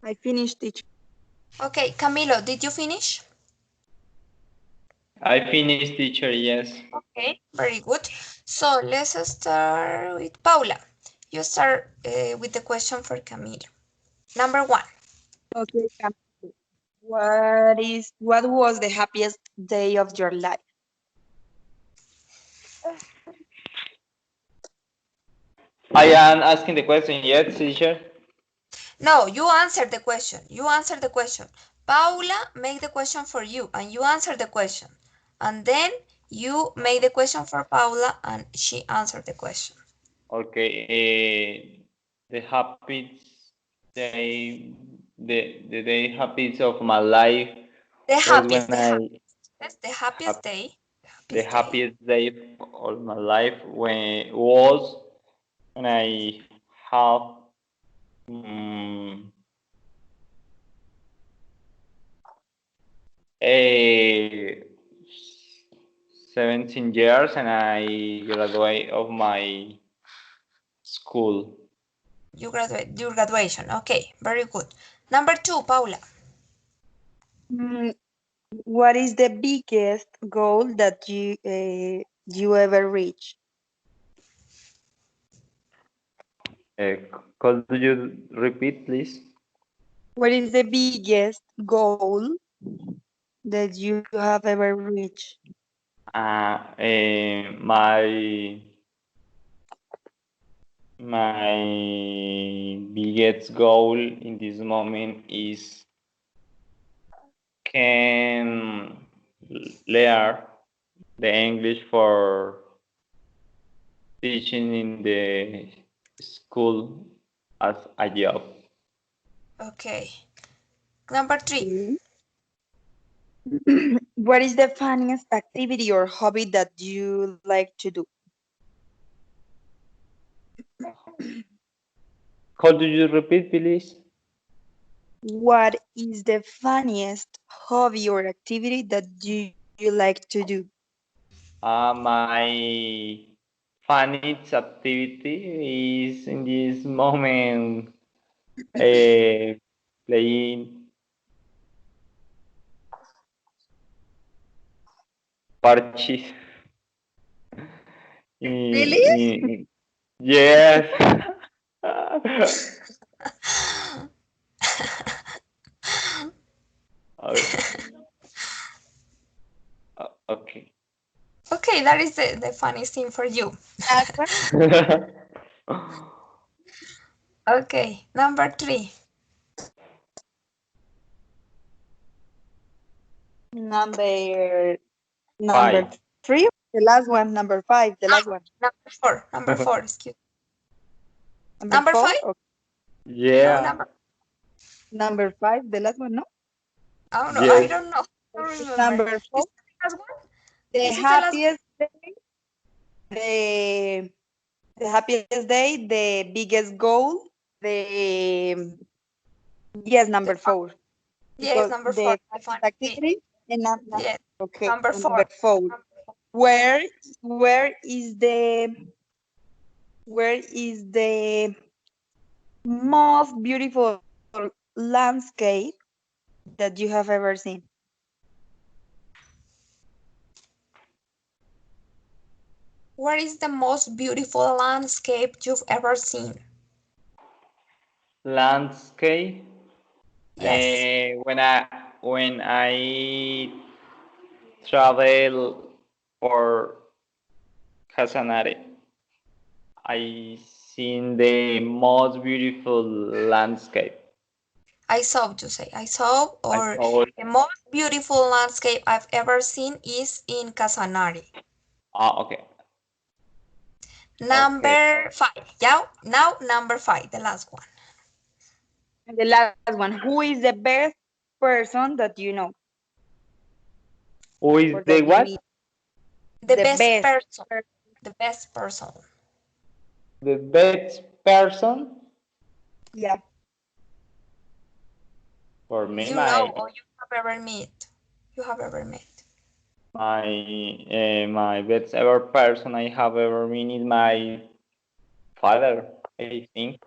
I finished, teacher. Okay, Camilo, did you finish? I finished, teacher, yes. Okay, very good. So let's start with Paula. You start with the question for Camilo. Number 1. Okay, Camilo. What was the happiest day of your life? I am asking the question yet, teacher. No, you answer the question. You answer the question. Paula make the question for you and you answer the question. And then you make the question for Paula and she answered the question. Okay. The happiest day, the day happiest of my life The was when happiest, the I happiest. That's the happiest hap- day. The the happiest day. happiest day of my life when I have um, a 17 years and I graduate of my school. You graduate, your graduation. Okay, very good. Number 2, Paula. Mm, what is the biggest goal that you ever reach? Could you repeat, please? What is the biggest goal that you have ever reached? My biggest goal in this moment is can learn the English for teaching in the school as a job. Okay. Number 3. Okay. What is the funniest activity or hobby that you like to do? Could you repeat, please? What is the funniest hobby or activity that you like to do? My funniest activity is in this moment playing parches. Really? Yes. Okay. Okay, that is the funniest thing for you. Last one. Okay, number 3. Number Five. number three. The last one. Number five. The Ah, last one. number 4. Number 4, excuse. Number Number four. 5? Okay. No, Yeah. number. Number five. The last one. No. Oh no, I Yes. don't know. I don't Okay, remember. number Is four. it the last one? The Is it the last happiest day. The the happiest day. The biggest goal. The yes. the Number fun? four. Yes, Because number 4, the the funniest funny. activity and Yes, okay. number Number 4. four. Number 4. Where where is the where is the most beautiful landscape that you have ever seen? What is the most beautiful landscape you've ever seen? Landscape. Yes, When I travel for Casanare, I seen the most beautiful landscape. I saw to say. I saw, I or saw. the most beautiful landscape I've ever seen is in Casanare. Okay. Okay. Number 5. Yeah, now number 5, the last one. And the last one, who is the best person that you know Who or is that the you what? meet? The The best best. person. The best person. The best person Yeah. for me. You know or you have ever met. You have ever met. My best ever person I have ever met is my father. I think.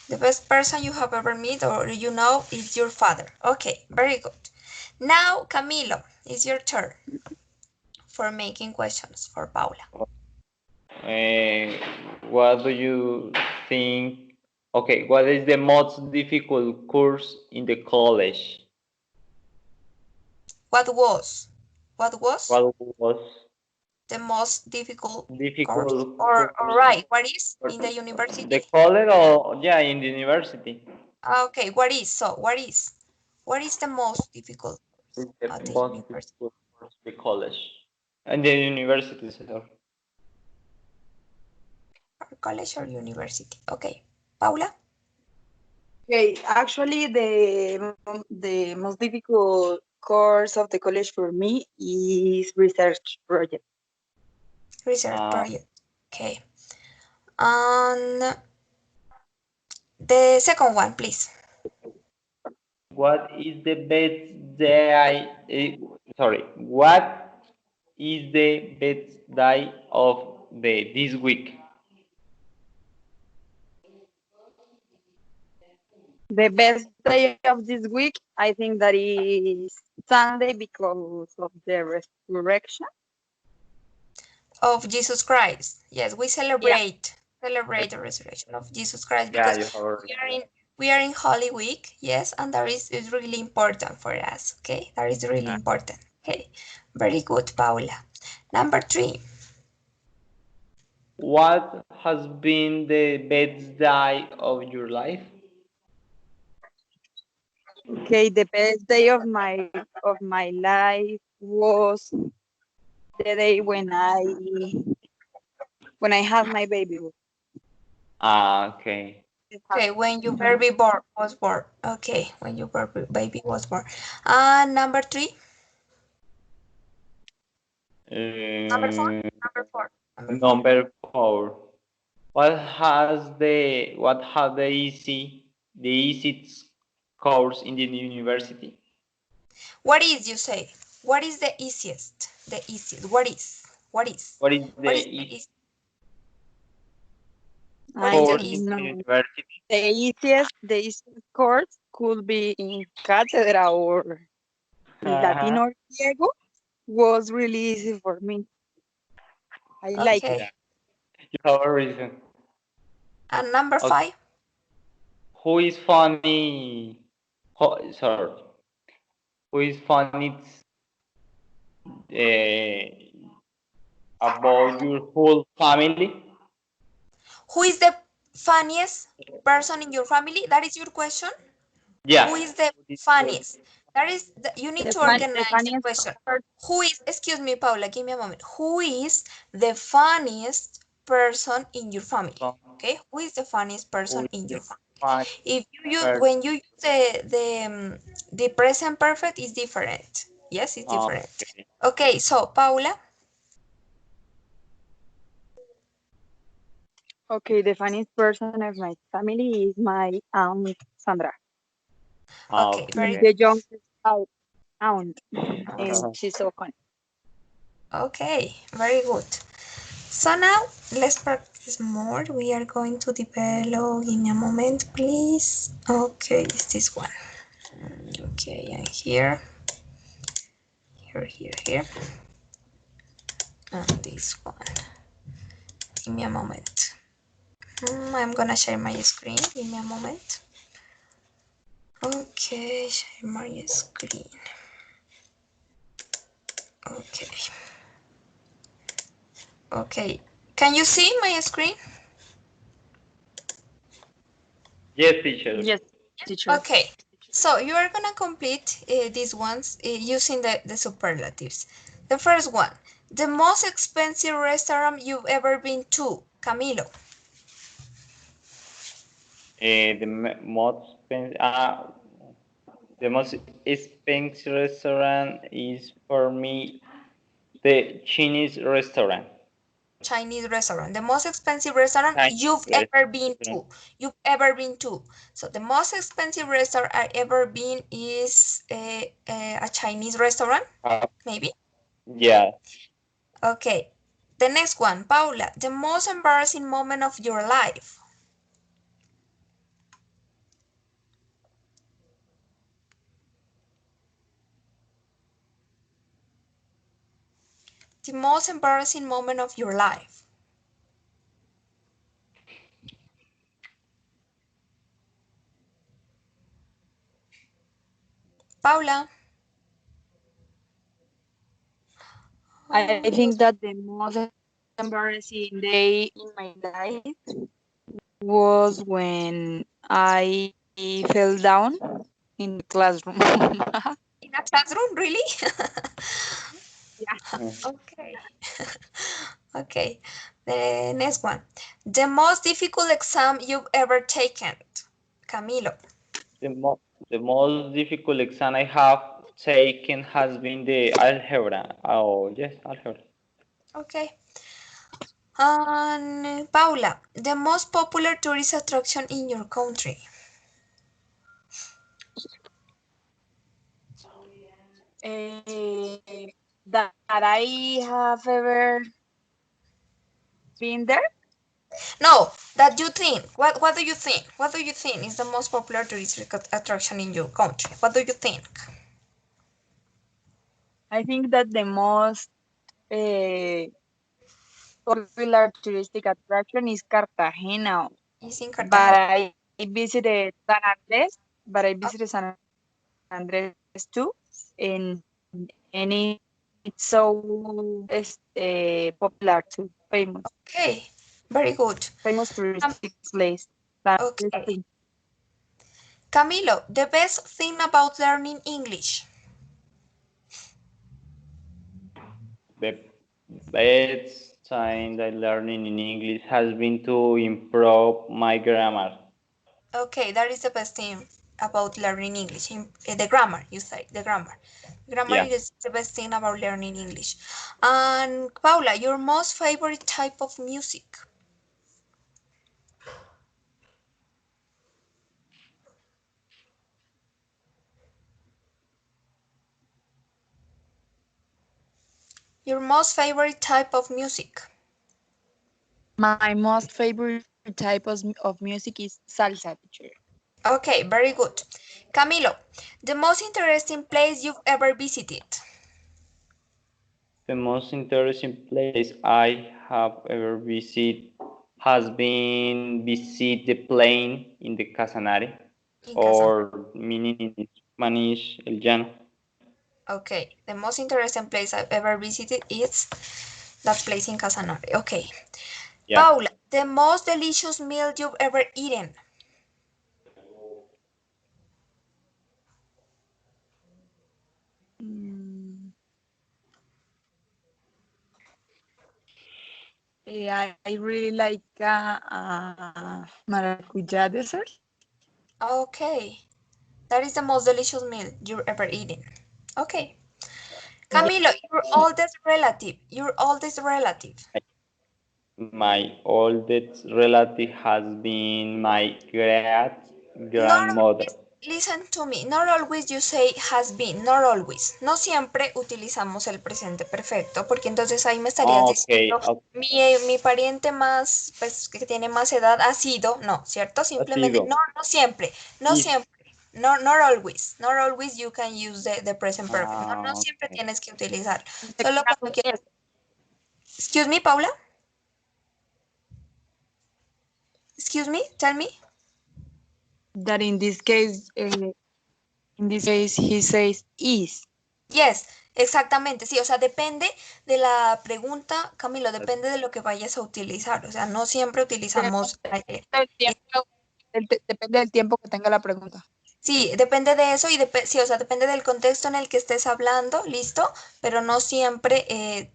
The best person you have ever met or you know is your father. Okay, very good. Now, Camilo, it's your turn for making questions for Paula. What do you think? Okay, what is the most difficult course in the college? What was? What was What was the most difficult course? difficult Or course right, what is for in the university? the college or yeah, in the university? Okay, what is? So, what is the most difficult Is course the at the most university? difficult course the college and the university, sorry. Or college or university? Okay, Paula? Okay, actually, the most difficult course of the college for me is research project. Research Uh, project. Okay. And the second one, please. what is the best day? Sorry, what is the best day of the this week? The best day of this week, I think that is Sunday because of the resurrection. Of Jesus Christ. Yes, we Yeah. celebrate the resurrection of Jesus Christ Yeah, because you have we are in we are in Holy Week, yes, and that is really important for us. Okay, that is really important. Okay, very good, Paula. Number 3. what has been the best day of your life? Okay, the best day of my life was the day when I had my baby. Ah, okay. Okay, when your Mhm. baby was born. Okay, when your baby was born. Number 3. Number 4. Uh, Number 4. Number 4. number 4. What has the easiest course in the university? What is you say? What is the easiest? The easiest. What is? What is? What is the What is the easiest easiest? What I is the course easiest? in don't the know. university? The easiest course could be in cátedra or in Latin or Griego. Was really easy for me. I like it. Okay. Yeah, you have a reason. And number Okay. 5. Who is funny? Sorry. Who is funny uh, about your whole family? Who is the funniest person in your family? That is your question. Who Yeah. is the funniest? You need to The organize the funniest question. part. Who is, excuse me, Paula, give me a moment. Who is the funniest person in your family? Some Okay, who is the funniest who person is in the your family? funny If you use person? when you use the present perfect is different. Yes, it's different. Okay. Okay, so Paula. Okay, the funniest person of my family is my aunt Sandra. Okay, very Okay. The youngest aunt, good. and she's so funny. Okay, very good. So now let's practice more. We are going to develop. Give me a moment, please. Okay, it's this one. Okay, and here, here, and this one. Give me a moment. I'm gonna share my screen. Give me a moment. Okay, share my screen. Okay. Okay. Can you see my screen? Yes, teacher. Yes, teacher. Okay. So you are gonna complete these ones using the superlatives. The first one, the most expensive restaurant you've ever been to, Camilo. The most expensive restaurant is for me the Chinese restaurant. Chinese restaurant. The most expensive restaurant Chinese you've ever been restaurant. to. You've ever been to. So the most expensive restaurant I ever been is a Chinese restaurant, Uh, maybe. yeah. Okay. The next one, Paula. The most embarrassing moment of your life. The most embarrassing moment of your life. Paula. I Oh, think that the most embarrassing day in my life was when I fell down in the classroom. in a classroom, really? Yeah. Okay. Okay. The next one. The most difficult exam you've ever taken. Camilo. The, mo- the most difficult exam I have taken has been the algebra. Oh, yes, algebra. Okay. And Paula, the most popular tourist attraction in your country. That I have ever been there. No, that you think. What do you think? What do you think is the most popular tourist attraction in your country? What do you think? I think that the most uh, popular touristic attraction is Cartagena, Is in but Cartagena. But I visited San Andres too, and it's so popular too, Okay, very good. famous Um, touristic place. San Andres okay. too. Camilo, the best thing about learning English. The best time I learning in English has been to improve my grammar. Okay, that is the best thing about learning English. The grammar, you say, the grammar. Grammar Yeah. is the best thing about learning English. And Paula, your most favorite type of music? Your most favorite type of music? My most favorite type of music is salsa, teacher. Okay, very good. Camilo, the most interesting place you've ever visited? The most interesting place I have ever visited has been visit the plane in the Casanare, In Casa. or meaning in Spanish, El Llano. Okay, the most interesting place I've ever visited is that place in Casanare. Okay. Yeah. Paula, the most delicious meal you've ever eaten? Mm, I really like maracuja dessert. Okay, that is the most delicious meal you've ever eaten. Okay. Yeah. Camilo, your oldest relative. Your oldest relative. My oldest relative has been my great Not grandmother. always, listen to me, not always you say has been, not always. No siempre utilizamos el presente perfecto, porque entonces ahí me estarías Okay, diciendo, mi pariente más, pues que tiene más edad ha sido, no, ¿cierto? ha Simplemente, sido. no, no siempre, no Is. siempre. No, not always you can use the present perfect. No, no Ah, siempre okay. tienes que utilizar. In the Solo cuando case, quieras. Excuse me, Paula. Excuse me, tell me. that in this case, he says is. Yes, exactamente, sí, o sea, depende de la pregunta, Camilo, depende de lo que vayas a utilizar, o sea, no siempre Depende utilizamos, del tiempo, depende del tiempo que tenga la pregunta. sí, depende de eso y sí, o sea, depende del contexto en el que estés hablando, listo, pero no siempre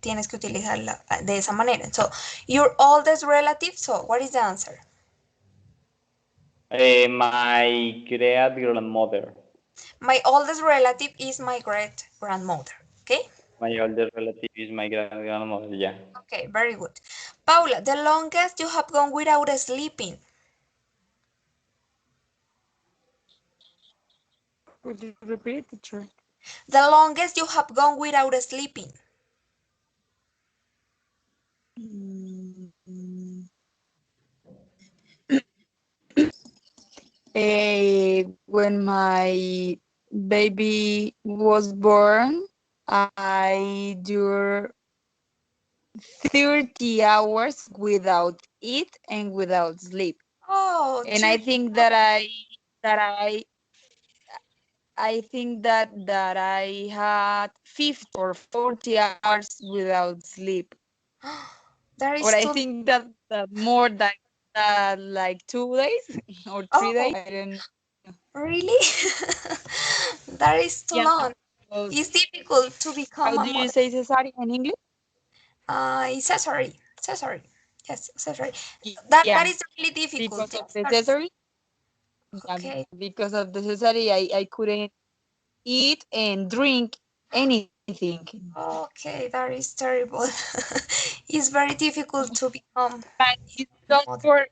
tienes que utilizarla de esa manera. So, your oldest relative, so what is the answer? My great grandmother. My oldest relative is my great grandmother, okay? My older relative is my great grandmother. Yeah. Okay, very good. Paula, the longest you have gone without sleeping. Could you repeat, teacher? The longest you have gone without sleeping. Mm, when my baby was born, I do 30 hours without eat and without sleep. Oh, And I 30 think hours. that I I think that I had 50 or 40 hours without sleep. That Or is I too. think that more than like 2 days or 3 days. Oh, I don't know. really? That is too Yeah. long. Well, It's difficult to become how a do you mother. say cesárea in English? It's accessory. Accessory. Yes, accessory. Yeah, That is really because difficult. of Yes, the that is. cesarean. Yeah, Okay. because of the cesarean, I couldn't eat and drink anything. Okay, that is terrible. It's very difficult to become But it's a just mother. for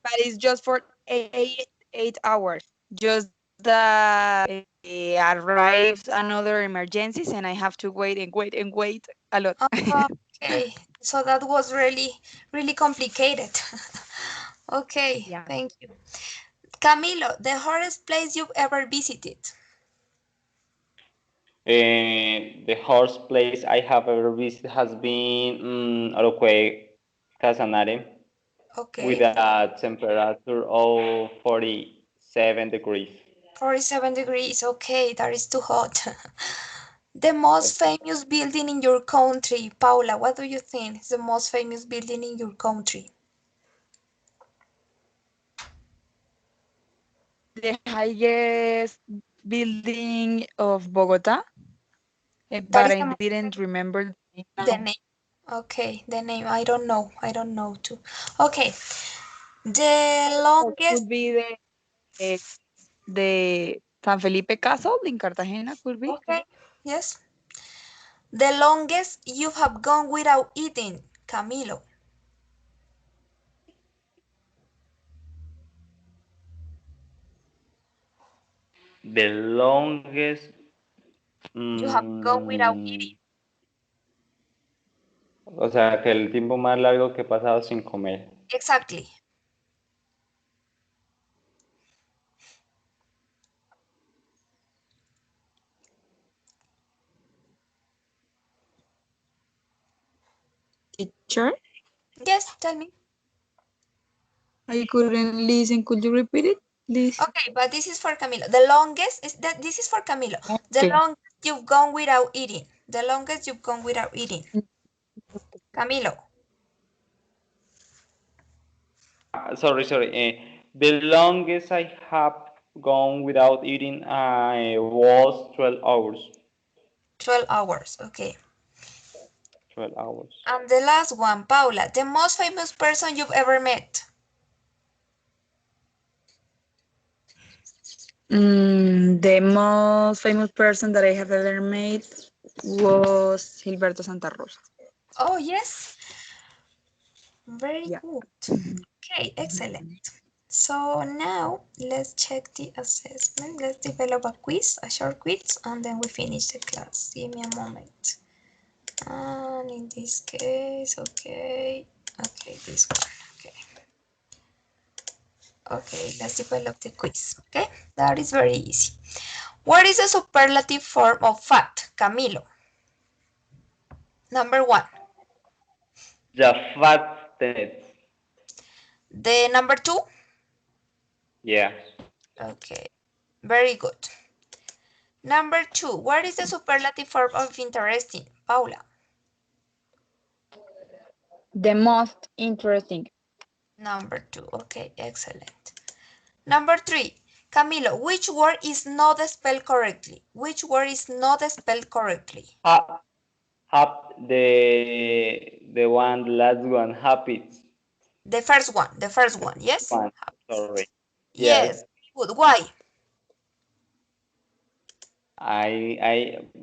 but it's just for 8 hours. Just that arrives another emergencies and I have to wait and wait and wait a lot. Okay, so that was really, really complicated. Okay, Yeah. thank you. Camilo, the hardest place you've ever visited? The horse place I have ever visited has been Oroque, Casanare, with Okay, a temperature of 47 degrees. 47 degrees. Okay, that is too hot. The most famous building in your country, Paula, what do you think is the most famous building in your country? The highest building of Bogota, That but is I the most didn't famous, remember the name the now. name. Okay, the name. I don't know. I don't know too. Okay, the Or longest. could be the San Felipe Castle in Cartagena, could be. Okay, yes. The longest you have gone without eating, Camilo. The longest, You have gone without mm, eating. o sea, que el tiempo más largo que he pasado sin comer. Exactly. Teacher, Yes, tell me. I couldn't listen. Could you repeat it, please? Okay, but this is for Camilo. The longest is that this is for Camilo. The Okay. longest you've gone without eating. The longest you've gone without eating. Camilo. Sorry. The longest I have gone without eating was 12 hours. 12 hours. Okay. 12 hours. And the last one, Paula. The most famous person you've ever met. The most famous person that I have ever met was Gilberto Santa Rosa. Oh, yes. Very Yeah. good. Okay, excellent. So now let's check the assessment. Let's develop a quiz, a short quiz, and then we finish the class. Give me a moment. And in this case, okay, this one, okay. Okay, let's develop the quiz, okay? That is very easy. What is a superlative form of fat, Camilo? Number one. The fastest. The number two? Yeah. Okay, very good. Number two, what is the superlative form of interesting, Paula? The most interesting. Number two, okay, excellent. Number three, Camilo, which word is not spelled correctly? Which word is not spelled correctly? Ha, the one, the last one, habits. The first one, yes? One, sorry. Yes. Yes, good. Why?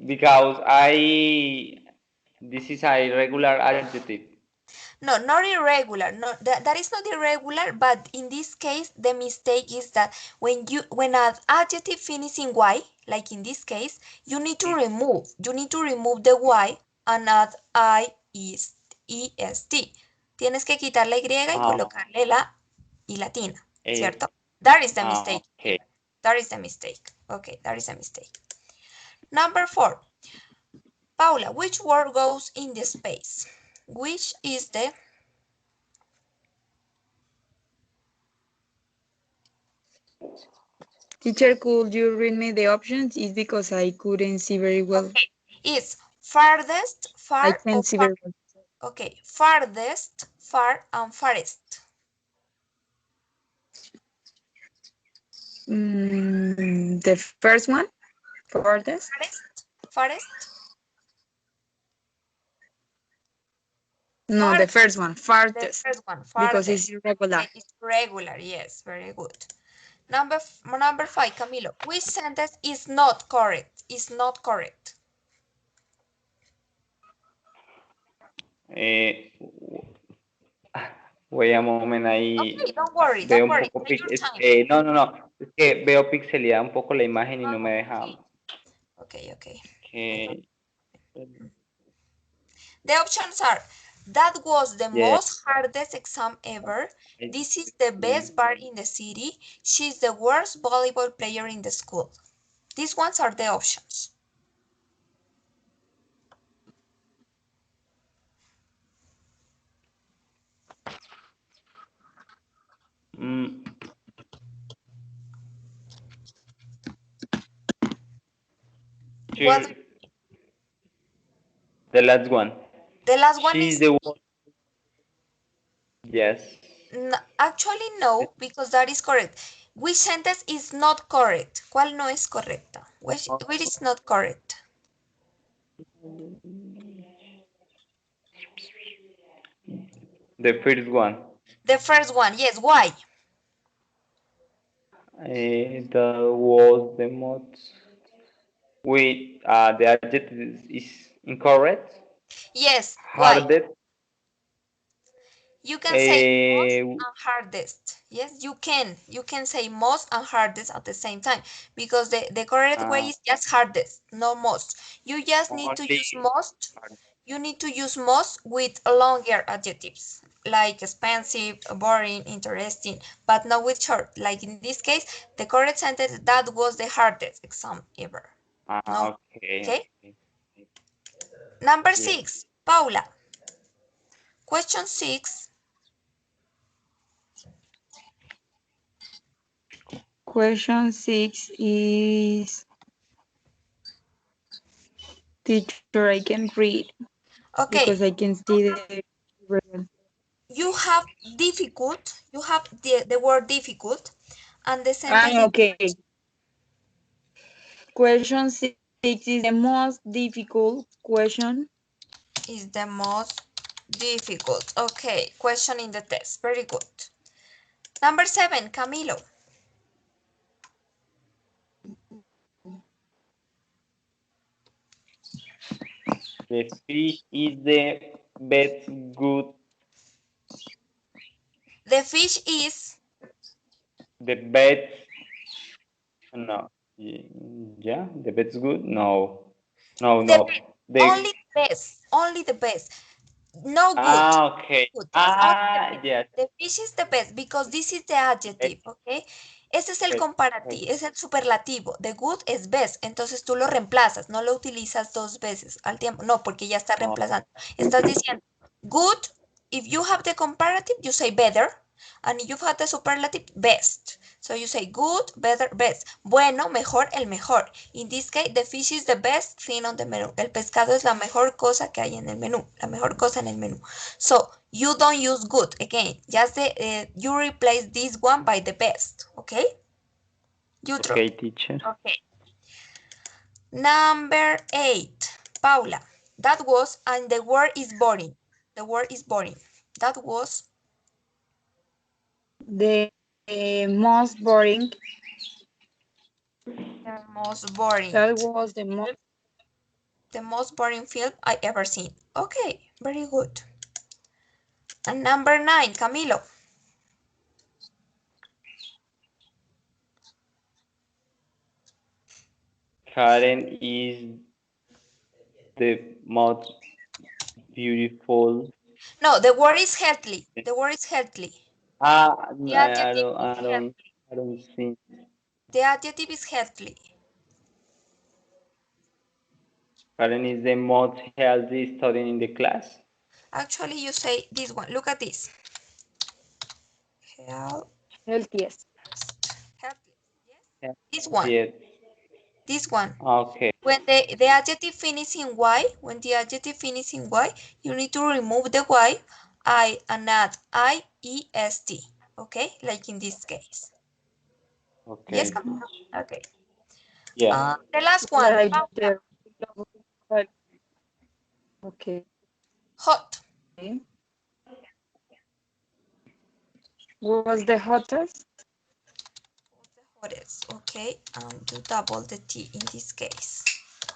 Because this is a regular adjective. No, not irregular. No, that is not irregular, but in this case, the mistake is that when an adjective finishes in y, like in this case, you need to remove. You need to remove the y and add est. Tienes que quitar la y y Ah, colocarle la y latina, eh, ¿cierto? That is the mistake okay. here. That is the mistake. Okay, that is a mistake. Number four. Paula, which word goes in the space? Which is the Teacher, could you read me the options? It's because I couldn't see very well. Okay, it's farthest, I far, or can't see far. very well. Okay, farthest, far, and farthest. The first one, farthest. Farthest, farthest, No, the farthest. first one, The farthest, first one, because it's farthest. irregular. Okay, it's regular. Yes, very good. Number five, Camilo. Which sentence is not correct? Is not correct. Eh, Wait a moment, Okay, ahí don't worry, veo don't un worry. poco, Take your time. no, no, no, es que veo pixelada un poco la imagen y no me deja Okay, okay, okay. que, The options are, that was the yeah, most hardest exam ever. This is the best bar in the city. She's the worst volleyball player in the school. These ones are the options. mm, What she, the last one, the last one she's is the one, yes, actually no, because that is correct. Which sentence is not correct? ¿Cuál no es correcta? Which is not correct? the first one, The first one, yes. Why? that was the most, wait, the adjective is incorrect, Yes. Why? hardest, You can say most uh, and hardest. Yes, you can. You can say most and hardest at the same time because the correct way uh, is just hardest, no most. You just need to only use most. You need to use most with longer adjectives like expensive, boring, interesting, but not with short. Like in this case, the correct sentence that was the hardest exam ever. No, okay, okay. okay, Number yes. 6, Paula. Question 6. Question 6 is, teacher, I can read because I Okay, can see the very well. you have difficult, you have the word difficult, and the sentence Ah, okay. Question 6 is the most difficult question. is the most difficult. Okay, question in the test. Very good. Number 7, Camilo. The fish is the best good, The fish is the best, no, yeah, the best good, no, no, the no, the, only the best, only the best. No good. okay, Good, yes, only the best. yes, The fish is the best because this is the adjective, ¿ok? Ese es el okay, comparativo, es el superlativo. The good es best, entonces tú lo reemplazas, no lo utilizas dos veces al tiempo, no, porque ya está oh, reemplazando. Estás diciendo good, if you have the comparative, you say better, and if you have the superlative, best. So you say good, better, best. Bueno, mejor, el mejor. In this case, the fish is the best thing on the menu. El pescado es la mejor cosa que hay en el menú, la mejor cosa en el menú. So you don't use good again. Just you replace this one by the best. Okay? Neutral. okay, teacher. Okay. Number 8, Paula. That was, and the word is boring. The word is boring. That was The most boring. the most boring. That was the most. The most boring film I ever seen. Okay, very good. And number 9, Camilo. Karen is the most beautiful. No, the word is healthy. The word is healthy. The adjective is healthy. I don't think The adjective is healthy. Karen is the most healthy student in the class. Actually, you say this one. Look at this. Health, Healthiest. healthy. Yes. This one, Yes. this one. Okay. When the adjective finishes in y, when the adjective finishes in y, you need to remove the y, I, and add iest. Okay, like in this case. Yes, Okay. Camila? Okay. Yeah. The last one, Like Paula. the but okay. Hot. Was the hottest? The hottest. Okay, do double the T in this case.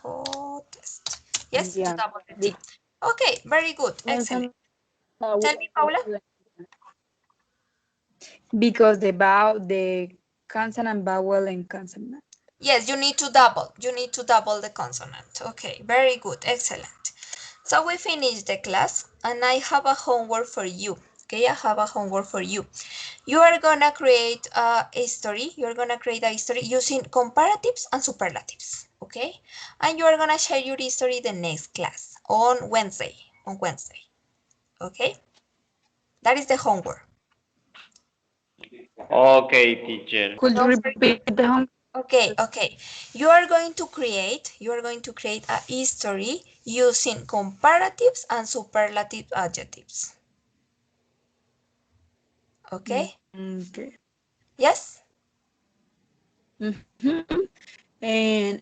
Hottest. Yes, do Yeah. double the T. Okay, very good. Excellent. Consonant vowel Tell me, Paula. because the consonant vowel and consonant. Yes, you need to double. You need to double the consonant. Okay, very good. Excellent. So we finished the class and I have a homework for you. Okay, I have a homework for you. You are gonna create a history. You're gonna create a history using comparatives and superlatives. Okay, and you are gonna share your history the next class on Wednesday. On Wednesday. Okay, that is the homework. Okay, teacher. Could you Don't forget. repeat the home? Okay. You are going to create a history using comparatives and superlative adjectives. Okay? Okay. Yes? Mhm. And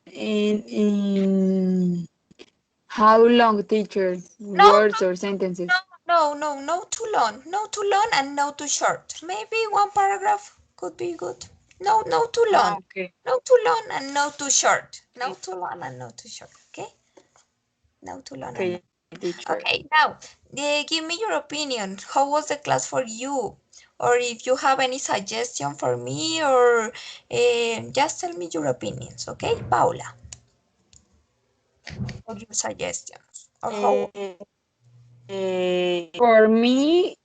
how long, teacher? No, Words or sentences? no, too long. No too long and no too short. Maybe one paragraph could be good. No too long. Okay. No too long and no too short. No too long and no too short. Okay? No too long and no. Okay, teacher. Okay, now give me your opinion. How was the class for you? Or if you have any suggestion for me, or just tell me your opinions, okay, Paula? Or your suggestions, or how? Uh, for me,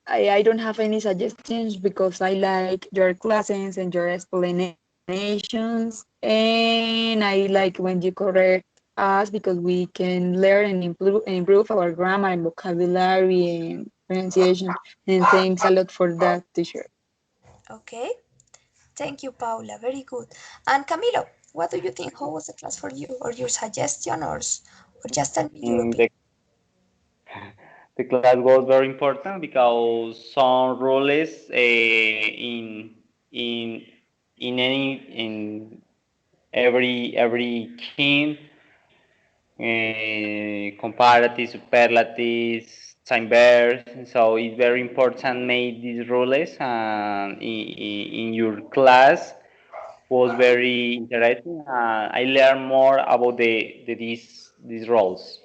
I don't have any suggestions because I like your classes and your explanations. And I like when you correct us because we can learn and improve our grammar and vocabulary and pronunciation. And thanks a lot for that, teacher. Okay, thank you, Paula. Very good. And Camilo, what do you think? How was the class for you, or your suggestion, or just tell me your Mm, opinion? the class was very important because some rules in in any in every king comparative, superlatives, time bears. So it's very important make these rules and in your class was very interesting. I learned more about these roles.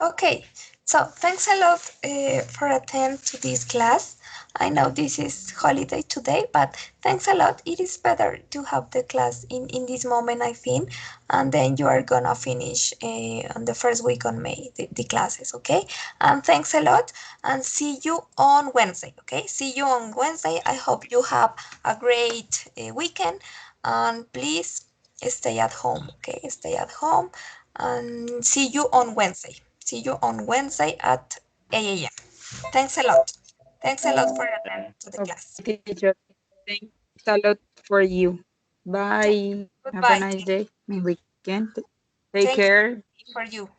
Okay, so thanks a lot for attending to this class. I know this is holiday today, but thanks a lot. It is better to have the class in this moment, I think, and then you are gonna finish on the first week on May the classes, okay? And thanks a lot, and see you on Wednesday, okay? See you on Wednesday. I hope you have a great weekend, and please stay at home, okay? Stay at home, and see you on Wednesday. See you on Wednesday at 8 a.m. Thanks a lot. Thanks a lot for attending to the class. Okay, teacher. Thanks a lot for you. Thank Bye. Have a Goodbye. nice day and weekend. Take Thank you care. for you.